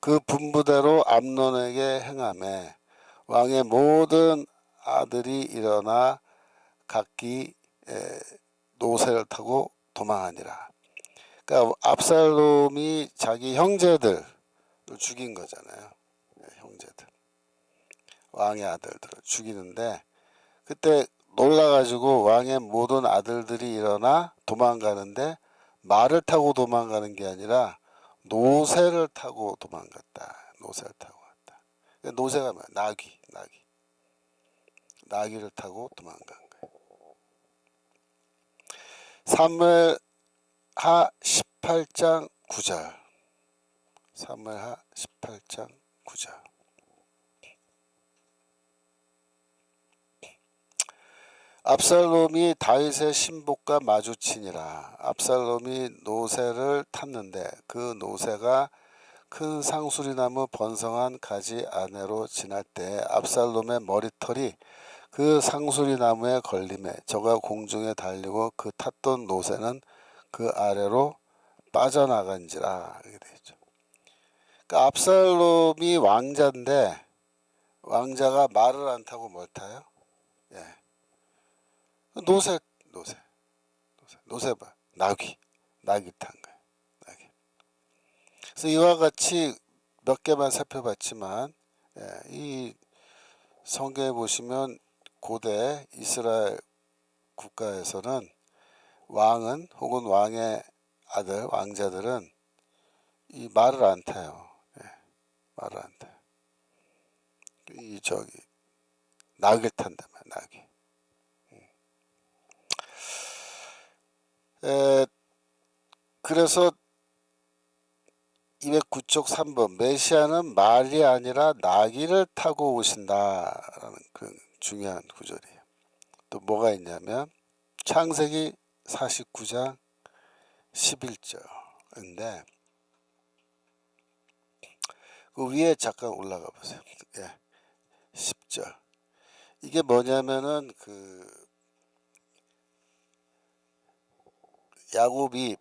그 분부대로 암논에게 행하매 왕의 모든 아들이 일어나 각기 노새를 타고 도망하니라. 그러니까 압살롬이 자기 형제들을 죽인 거잖아요. 형제들. 왕의 아들들을 죽이는데 그때 놀라가지고 왕의 모든 아들들이 일어나 도망가는데 말을 타고 도망가는 게 아니라 노새를 타고 도망갔다. 노새를 타고 갔다. 노새가 뭐야? 나귀를 타고 도망간 거예요. 사무엘하 18장 9절. 사무엘하 18장 9절. 압살롬이 다윗의 신복과 마주치니라. 압살롬이 노새를 탔는데 그 노새가 큰 상수리나무 번성한 가지 아래로 지날 때 압살롬의 머리털이 그 상수리나무에 걸림에 저가 공중에 달리고 그 탔던 노새는 그 아래로 빠져나간지라. 이렇게 되어 있죠. 그러니까 압살롬이 왕자인데 왕자가 말을 안 타고 뭘 타요? 노새 봐. 나귀 탄 거예요. 나귀. 그래서 이와 같이 몇 개만 살펴봤지만 이 성경에 보시면 고대 이스라엘 국가에서는 왕은 혹은 왕의 아들 왕자들은 이 말을 안 타요. 말을 안 타요. 이 나귀를 탄단 말이야. 나귀. 그래서 209쪽 3번 메시아는 말이 아니라 나귀를 타고 오신다라는 그런 중요한 구절이에요. 또 뭐가 있냐면 창세기 49장 11절인데 그 위에 잠깐 올라가 보세요. 10절. 이게 뭐냐면은 그 야곱이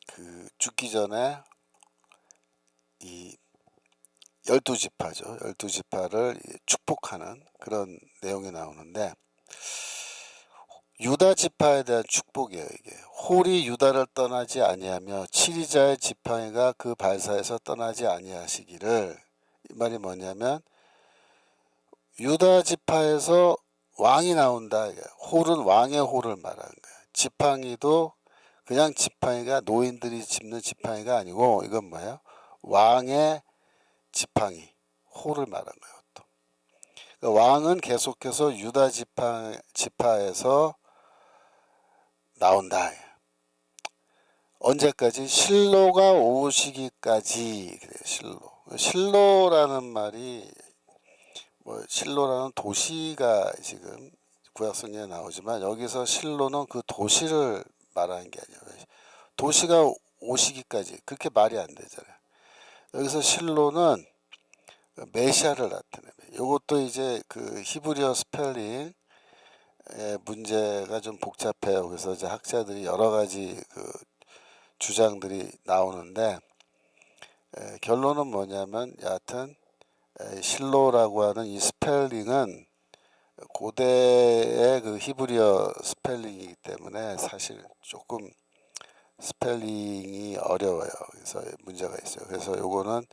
그 죽기 전에 이 12지파죠. 12지파를 축복하는 그런 내용이 나오는데 유다 지파에 대한 축복이에요. 이게 홀이 유다를 떠나지 아니하며 치리자의 지팡이가 그 발사에서 떠나지 아니하시기를. 이 말이 뭐냐면 유다 지파에서 왕이 나온다. 홀은 왕의 홀을 말하는 거야. 지팡이도 그냥 지팡이가 노인들이 짚는 지팡이가 아니고 이건 뭐예요? 왕의 지팡이, 홀을 말하는 거예요. 또. 그러니까 왕은 계속해서 유다 지파에서 나온다. 언제까지? 실로가 오시기까지. 그래요. 실로라는 말이 뭐 실로라는 도시가 지금 구약성경에 나오지만 여기서 실로는 그 도시를 말하는 게 아니에요. 도시가 오시기까지 그렇게 말이 안 되잖아요. 여기서 실로는 메시아를 나타내요. 이것도 이제 그 히브리어 스펠링 문제가 좀 복잡해요. 그래서 이제 학자들이 여러 가지 그 주장들이 나오는데 결론은 뭐냐면 여하튼 실로라고 하는 이 스펠링은 고대의 그 히브리어 스펠링이기 때문에 사실 조금 스펠링이 어려워요. 그래서 문제가 있어요. 그래서 요거는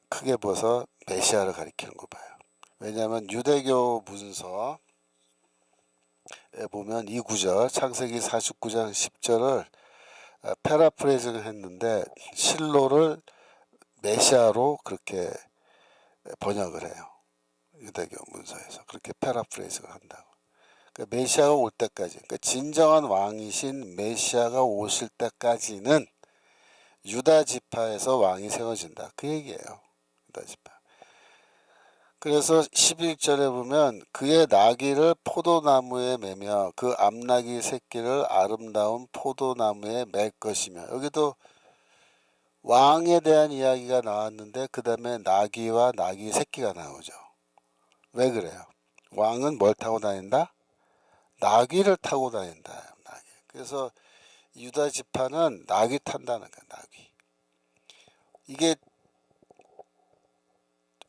크게 봐서 메시아를 가리키는 거 봐요. 왜냐하면 유대교 문서에 보면 이 구절 창세기 49장 10절을 패라프레이징을 했는데 실로를 메시아로 그렇게 번역을 해요. 유대교 문서에서 그렇게 패라프레이징을 한다고. 그러니까 메시아가 올 때까지, 그러니까 진정한 왕이신 메시아가 오실 때까지는 유다 지파에서 왕이 세워진다. 그 얘기예요. 유다 지파. 그래서 11절에 보면 그의 나귀를 포도나무에 매며 그 암나귀 새끼를 아름다운 포도나무에 맬 것이며. 여기도 왕에 대한 이야기가 나왔는데 그 다음에 나귀와 나귀 새끼가 나오죠. 왜 그래요? 왕은 뭘 타고 다닌다? 나귀를 타고 다닌다. 나귀. 그래서 유다 지파는 나귀 탄다는 거야. 나귀. 이게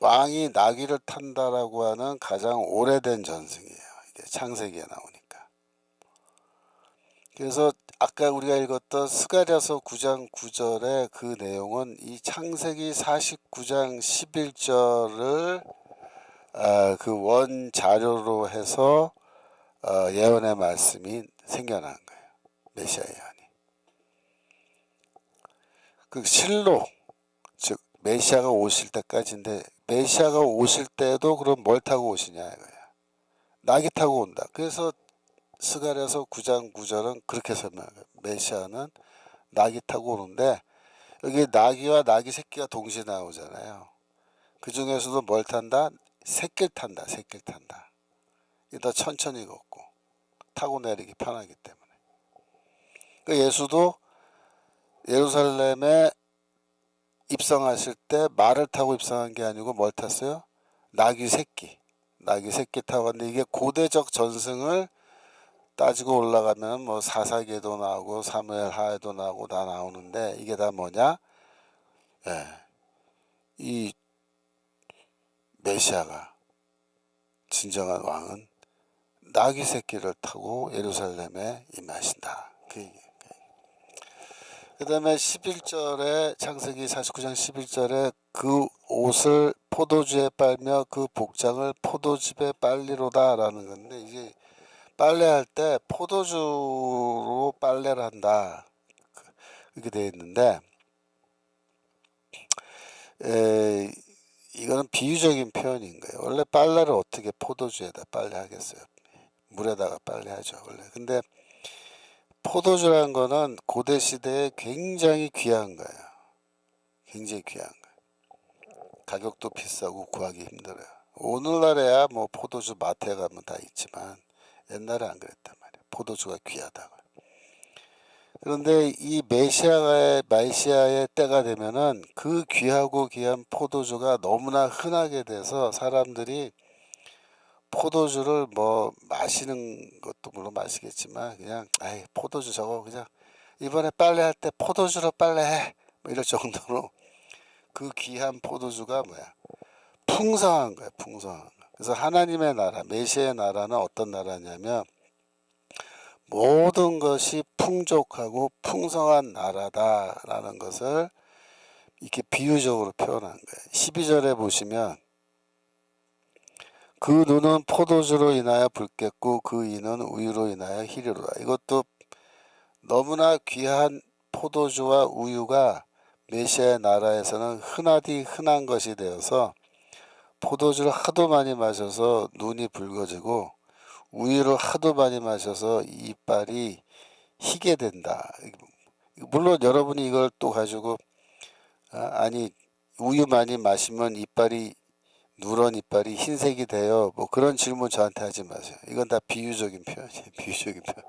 왕이 나귀를 탄다라고 하는 가장 오래된 전승이에요. 이게 창세기에 나오니까. 그래서 아까 우리가 읽었던 스가랴서 9장 9절의 그 내용은 이 창세기 49장 11절을 그 원자료로 해서 예언의 말씀이 생겨난 거예요. 메시아 예언이. 그 실로, 즉 메시아가 오실 때까지인데 메시아가 오실 때도 그럼 뭘 타고 오시냐 이거야. 나귀 타고 온다. 그래서 스가랴서 9장 9절은 그렇게 설명해요. 메시아는 나귀 타고 오는데 여기 나귀와 나귀 새끼가 동시에 나오잖아요. 그 중에서도 뭘 탄다? 새끼를 탄다. 새끼를 탄다. 이게 더 천천히 걷고 타고 내리기 편하기 때문에. 그 예수도 예루살렘에 입성하실 때 말을 타고 입성한 게 아니고 뭘 탔어요? 나귀 새끼. 나귀 새끼 타고 왔는데 이게 고대적 전승을 따지고 올라가면 뭐 사사기에도 나오고 사무엘 하에도 나오고 다 나오는데 이게 다 뭐냐? 예, 이 메시아가 진정한 왕은 나귀 새끼를 타고 예루살렘에 임하신다. 그 다음에 11절에 창세기 49장 11절에 그 옷을 포도주에 빨며 그 복장을 포도즙에 빨리로다 라는 건데 이게 빨래할 때 포도주로 빨래를 한다 이렇게 되어 있는데 이거는 비유적인 표현인 거예요. 원래 빨래를 어떻게 포도주에다 빨래하겠어요? 물에다가 빨래하죠 원래. 근데 포도주라는 거는 고대 시대에 굉장히 귀한 거예요. 굉장히 귀한 거예요. 가격도 비싸고 구하기 힘들어요. 오늘날에야 뭐 포도주 마트에 가면 다 있지만 옛날에 안 그랬단 말이에요. 포도주가 귀하다고. 그런데 이 메시아의 때가 되면은 그 귀하고 귀한 포도주가 너무나 흔하게 돼서 사람들이 포도주를 뭐 마시는 것도 물론 마시겠지만 그냥 아이 포도주 저거 그냥 이번에 빨래할 때 포도주로 빨래해 뭐 이럴 정도로 그 귀한 포도주가 뭐야 풍성한 거야 풍성한 거. 그래서 하나님의 나라 메시아의 나라는 어떤 나라냐면 모든 것이 풍족하고 풍성한 나라다라는 것을 이렇게 비유적으로 표현한 거예요. 12절에 보시면 그 눈은 포도주로 인하여 붉겠고 그 이는 우유로 인하여 희리로다. 이것도 너무나 귀한 포도주와 우유가 메시아의 나라에서는 흔하디 흔한 것이 되어서 포도주를 하도 많이 마셔서 눈이 붉어지고 우유를 하도 많이 마셔서 이빨이 희게 된다. 물론 여러분이 이걸 또 가지고 아니 우유 많이 마시면 이빨이 누런 이빨이 흰색이 돼요. 뭐 그런 질문 저한테 하지 마세요. 이건 다 비유적인 표현이에요. 비유적인 표현.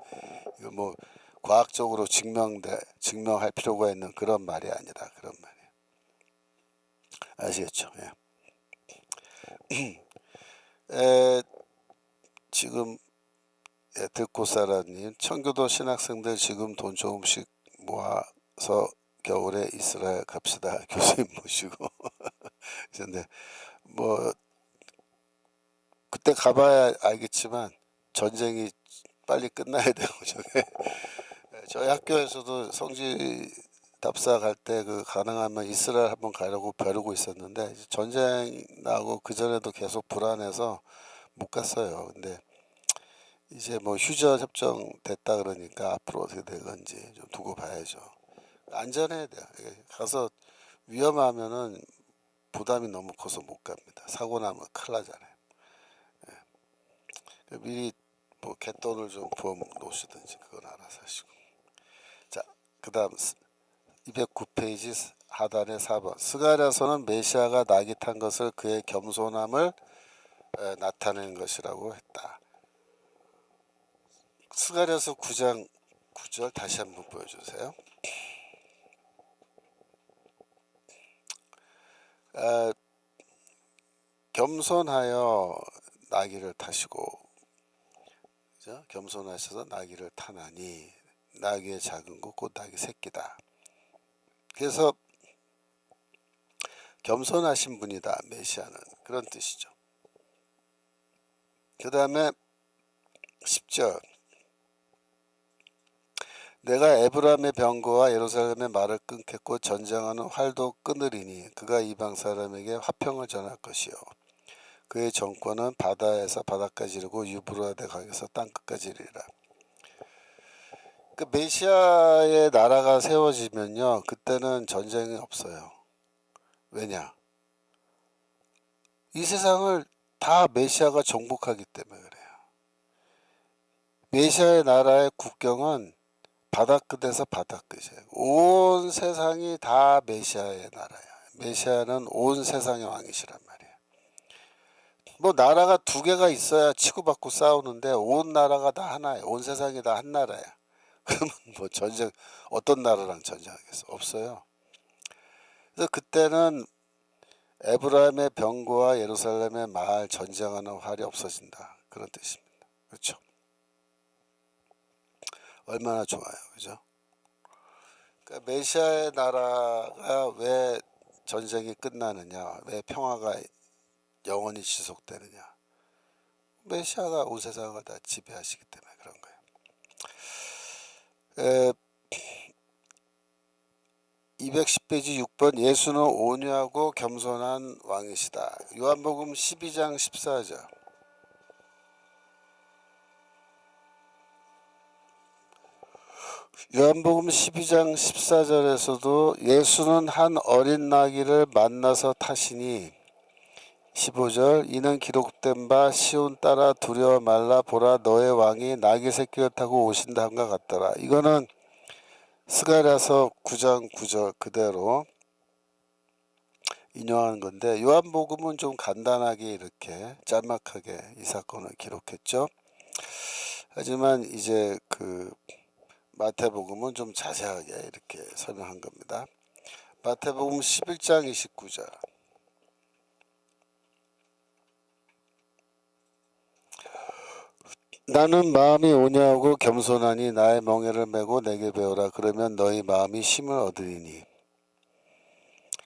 이거 뭐 과학적으로 증명할 필요가 있는 그런 말이 아니라 그런 말이에요. 아시겠죠? 예. 지금 들꽃사라님, 청교도 신학생들 지금 돈 조금씩 모아서 겨울에 이스라엘 갑시다. 교수님 모시고. 근데 뭐 그때 가봐야 알겠지만 전쟁이 빨리 끝나야 되고 저희 학교에서도 성지 답사 갈 때 그 가능하면 이스라엘 한번 가려고 벼르고 있었는데 전쟁 나고 그 전에도 계속 불안해서 못 갔어요. 근데 이제 뭐 휴전 협정 됐다 그러니까 앞으로 어떻게 될 건지 좀 두고 봐야죠. 안전해야 돼요. 가서 위험하면은 부담이 너무 커서 못 갑니다. 사고 나면 큰일 나잖아요. 미리 뭐 갯돈을 좀 부어 놓으시든지 그건 알아서 하시고. 자, 그 다음 209페이지 하단의 4번. 스가랴서는 메시아가 낙이 탄 것을 그의 겸손함을 나타낸 것이라고 했다. 스가랴서 9장 9절 다시 한번 보여주세요. 겸손하여 나귀를 타시고, 그죠? 겸손하셔서 나귀를 타나니 나귀의 작은 것 곧 나귀 새끼다. 그래서 겸손하신 분이다 메시아는, 그런 뜻이죠. 그 다음에 10절. 내가 에브라임의 병거와 예루살렘의 말을 끊겠고 전쟁하는 활도 끊으리니 그가 이방 사람에게 화평을 전할 것이요 그의 정권은 바다에서 바다까지 이르고 유브라데 강에서 땅끝까지 이르리라. 그 메시아의 나라가 세워지면요 그때는 전쟁이 없어요. 왜냐? 이 세상을 다 메시아가 정복하기 때문에 그래요. 메시아의 나라의 국경은 바다끝에서 바다끝이에요. 온 세상이 다 메시아의 나라야. 메시아는 온 세상의 왕이시란 말이에요. 뭐 나라가 두 개가 있어야 치고받고 싸우는데 온 나라가 다 하나예요. 온 세상이 다 한 나라야. 그러면 뭐 전쟁 어떤 나라랑 전쟁하겠어? 없어요. 그래서 그때는 에브라임의 병거와 예루살렘의 말 전쟁하는 활이 없어진다. 그런 뜻입니다. 그렇죠? 얼마나 좋아요. 그죠? 그러니까 메시아의 나라가 왜 전쟁이 끝나느냐, 왜 평화가 영원히 지속되느냐. 메시아가 온 세상을 다 지배하시기 때문에 그런 거예요. 210페이지 6번. 예수는 온유하고 겸손한 왕이시다. 요한복음 12장 14절. 요한복음 12장 14절에서도 예수는 한 어린 나귀를 만나서 타시니 15절. 이는 기록된 바 시온 따라 두려워 말라 보라 너의 왕이 나귀 새끼를 타고 오신다 함과 같더라. 이거는 스가랴서 9장 9절 그대로 인용한 건데 요한복음은 좀 간단하게 이렇게 짤막하게 이 사건을 기록했죠. 하지만 이제 그 마태복음은 좀 자세하게 이렇게 설명한 겁니다. 마태복음 11장 29절. 나는 마음이 온유하고 겸손하니 나의 멍에를 메고 내게 배우라. 그러면 너희 마음이 쉼을 얻으리니.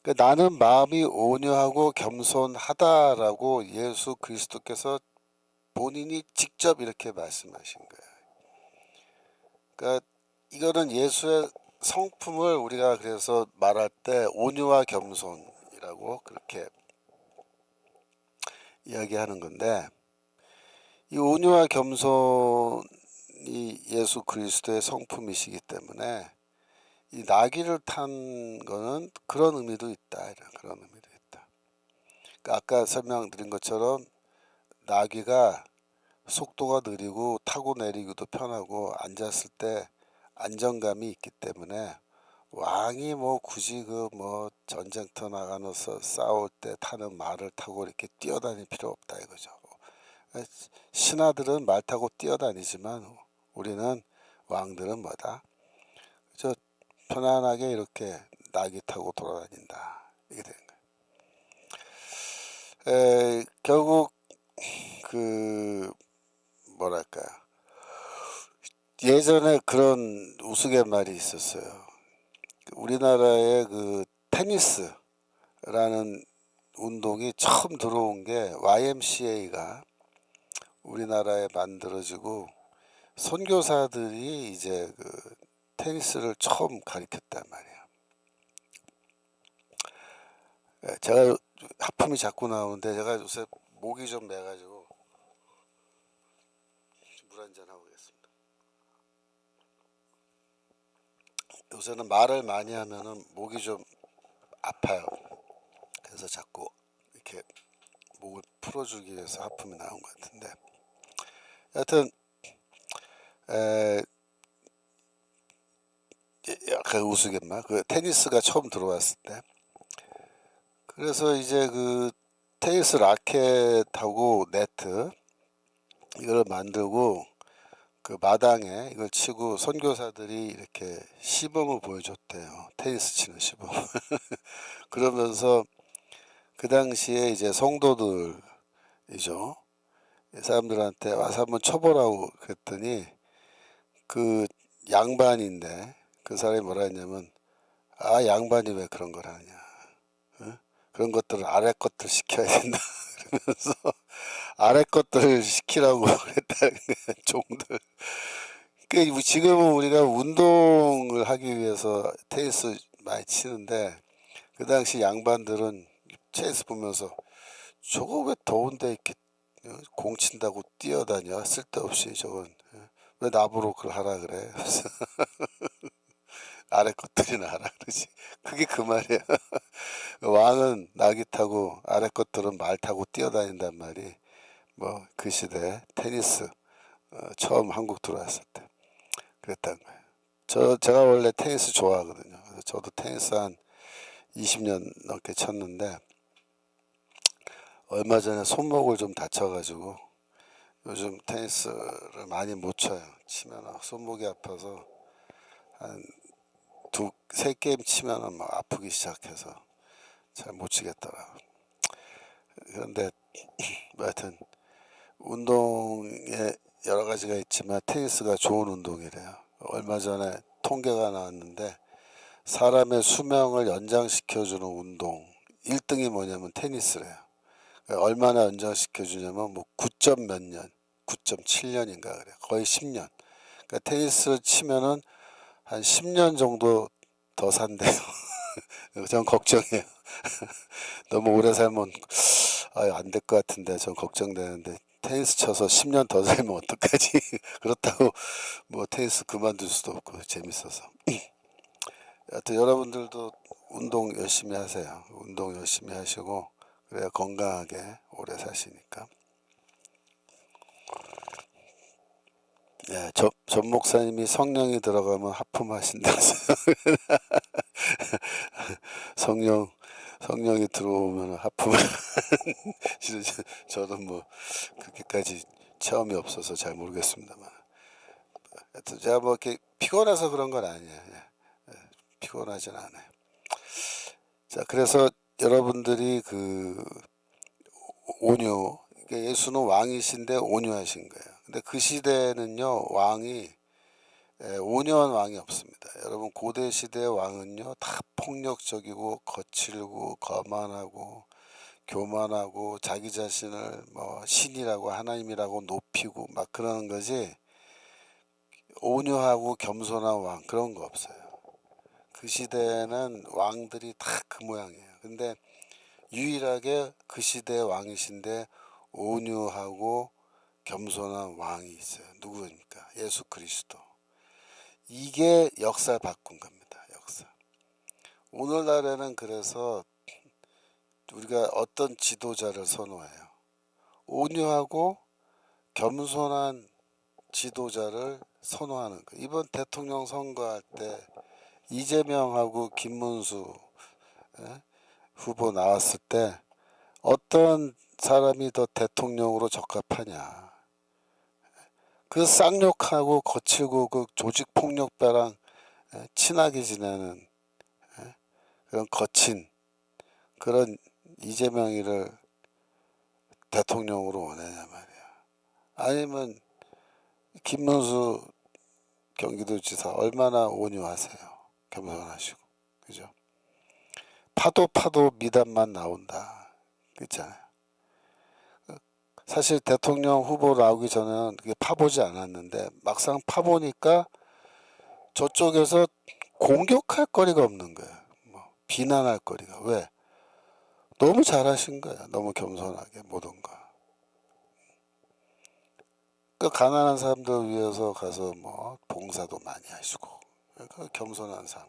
그러니까 나는 마음이 온유하고 겸손하다라고 예수 그리스도께서 본인이 직접 이렇게 말씀하신 거예요. 그러니까 이거는 예수의 성품을 우리가 그래서 말할 때 온유와 겸손이라고 그렇게 이야기하는 건데, 이 온유와 겸손이 예수 그리스도의 성품이시기 때문에 이 나귀를 탄 거는 그런 의미도 있다, 이런 그런 의미도 있다. 그러니까 아까 설명드린 것처럼 나귀가 속도가 느리고 타고 내리기도 편하고 앉았을 때 안정감이 있기 때문에 왕이 뭐 굳이 그 뭐 전쟁터 나가서 싸울 때 타는 말을 타고 이렇게 뛰어다닐 필요 없다 이거죠. 신하들은 말 타고 뛰어다니지만 우리는 왕들은 뭐다? 저 편안하게 이렇게 나귀 타고 돌아다닌다. 이게 되는 거예요. 결국 그 뭐랄까요? 예전에 그런 우스갯말이 있었어요. 우리나라의 그 테니스라는 운동이 처음 들어온 게 YMCA가 우리나라에 만들어지고 선교사들이 이제 그 테니스를 처음 가르쳤단 말이에요. 제가 하품이 자꾸 나오는데 제가 요새 목이 좀 매가지고 물 한잔 하고 오겠습니다. 요새는 말을 많이 하면은 목이 좀 아파요. 그래서 자꾸 이렇게 목을 풀어주기 위해서 하품이 나온 것 같은데, 여하튼 약간 우스갯말, 그 테니스가 처음 들어왔을 때, 그래서 이제 그 테니스 라켓하고 네트 이걸 만들고 그 마당에 이걸 치고 선교사들이 이렇게 시범을 보여줬대요. 테니스 치는 시범. 그러면서 그 당시에 이제 성도들이죠. 사람들한테 와서 한번 쳐보라고 그랬더니 그 양반인데 그 사람이 뭐라 했냐면, 아 양반이 왜 그런 걸 하냐, 어? 그런 것들을 아래 것들 시켜야 된다 그러면서 아래 것들을 시키라고 그랬다는 거야, 종들. 그 지금은 우리가 운동을 하기 위해서 테니스 많이 치는데, 그 당시 양반들은 테니스 보면서 저거 왜 더운데 이렇게 공 친다고 뛰어다녀, 쓸데없이 저건 왜 나보러 그걸 하라 그래. 그래서 아래 것들이나 하라 그러지. 그게 그 말이야. 왕은 나귀 타고 아래 것들은 말 타고 뛰어다닌단 말이, 뭐 그 시대 테니스 처음 한국 들어왔을 때 그랬단 거예요. 제가 원래 테니스 좋아하거든요. 그래서 저도 테니스 한 20년 넘게 쳤는데, 얼마 전에 손목을 좀 다쳐가지고 요즘 테니스를 많이 못 쳐요. 치면 손목이 아파서 한 세 게임 치면은 막 아프기 시작해서 잘 못 치겠더라고. 그런데 뭐 하여튼 운동에 여러 가지가 있지만 테니스가 좋은 운동이래요. 얼마 전에 통계가 나왔는데 사람의 수명을 연장시켜주는 운동 1등이 뭐냐면 테니스래요. 얼마나 연장시켜주냐면 뭐 9점 몇 년, 9.7년인가 그래. 거의 10년. 그러니까 테니스 치면은 한 10년 정도 더 산대요. 전 걱정해요. 너무 오래 살면 안 될 것 같은데 전 걱정되는데, 테니스 쳐서 10년 더 살면 어떡하지? 그렇다고 뭐 테니스 그만둘 수도 없고 재밌어서. 하여튼 여러분들도 운동 열심히 하세요. 운동 열심히 하시고 그래야 건강하게 오래 사시니까. 예, 전 목사님이 성령이 들어가면 하품하신다서요. 성령 성령이 들어오면 하품을. 저도 뭐 그렇게까지 체험이 없어서 잘 모르겠습니다만, 하여튼 제가 뭐 이렇게 피곤해서 그런 건 아니에요. 피곤하진 않아요. 자, 그래서 여러분들이 그 온유, 그러니까 예수는 왕이신데 온유하신 거예요. 근데 그 시대는요, 왕이 온유한 왕이 없습니다. 여러분 고대 시대 왕은요 다 폭력적이고 거칠고 거만하고 교만하고 자기 자신을 뭐 신이라고 하나님이라고 높이고 막 그러는 거지, 온유하고 겸손한 왕 그런 거 없어요. 그 시대에는 왕들이 다 그 모양이에요. 근데 유일하게 그 시대의 왕이신데 온유하고 겸손한 왕이 있어요. 누구입니까? 예수 그리스도. 이게 역사를 바꾼 겁니다. 역사. 오늘날에는 그래서 우리가 어떤 지도자를 선호해요. 온유하고 겸손한 지도자를 선호하는 거. 이번 대통령 선거할 때 이재명하고 김문수 후보 나왔을 때 어떤 사람이 더 대통령으로 적합하냐. 그 쌍욕하고 거칠고 그 조직폭력배랑 친하게 지내는 그런 거친 그런 이재명이를 대통령으로 원하냐 말이야. 아니면 김문수 경기도지사 얼마나 온유하세요. 겸손하시고. 그죠? 파도 미담만 나온다. 그렇잖아요. 사실 대통령 후보 나오기 전에는 그게 파보지 않았는데 막상 파보니까 저쪽에서 공격할 거리가 없는 거예요. 뭐 비난할 거리가. 왜? 너무 잘하신 거야. 너무 겸손하게 모든 거. 그 가난한 사람들 위해서 가서 뭐 봉사도 많이 하시고. 그 겸손한 사람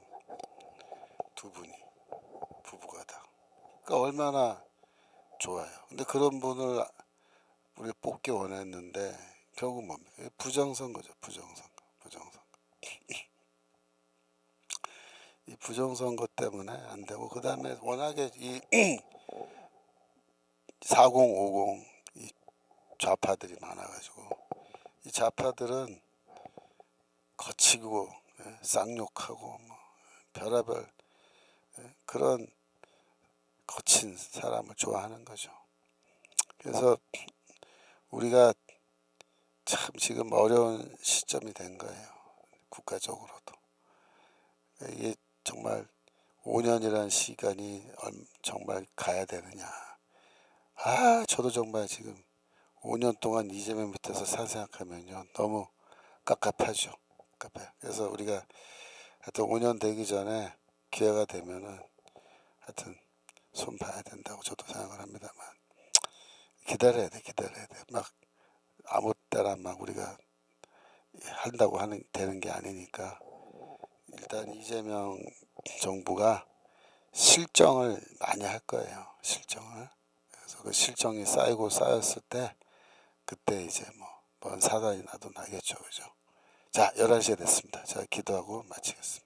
두 분이 부부가 다. 그러니까 얼마나 좋아요. 근데 그런 분을 우리 뽑기 원했는데 결국 뭡니까? 부정선거죠. 부정선거. 이 부정선거 때문에 안 되고 그 다음에 워낙에 이 4050 이 좌파들이 많아가지고 이 좌파들은 거치고 쌍욕하고 뭐 별의별 그런 거친 사람을 좋아하는 거죠. 그래서 우리가 참 지금 어려운 시점이 된 거예요. 국가적으로도. 이게 정말 5년이라는 시간이 정말 가야 되느냐. 저도 정말 지금 5년 동안 이재명 밑에서 살 생각하면요. 너무 깝깝하죠. 깝깝해요. 그래서 우리가 하여튼 5년 되기 전에 기회가 되면은 하여튼 손 봐야 된다고 저도 생각을 합니다만 기다려야 돼. 막 아무 때나 막 우리가 한다고 되는 게 아니니까 일단 이재명 정부가 실정을 많이 할 거예요. 실정을. 그래서 그 실정이 쌓였을 때 그때 이제 뭔 사단이 나도 나겠죠. 그죠? 자, 11시가 됐습니다. 제가 기도하고 마치겠습니다.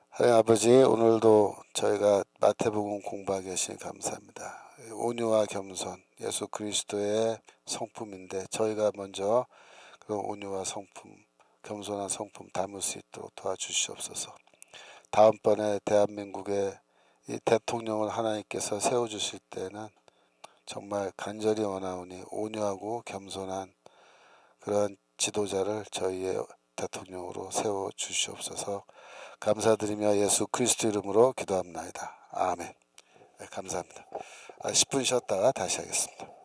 하나님 아버지, 오늘도 저희가 마태복음 공부하게 하시니 감사합니다. 온유와 겸손, 예수 그리스도의 성품인데 저희가 먼저 그 온유와 성품, 겸손한 성품 담을 수 있도록 도와주시옵소서. 다음번에 대한민국의 이 대통령을 하나님께서 세워주실 때는 정말 간절히 원하오니 온유하고 겸손한 그런 지도자를 저희의 대통령으로 세워주시옵소서. 감사드리며 예수 그리스도 이름으로 기도합니다. 아멘. 네, 감사합니다. 10분 쉬었다가 다시 하겠습니다.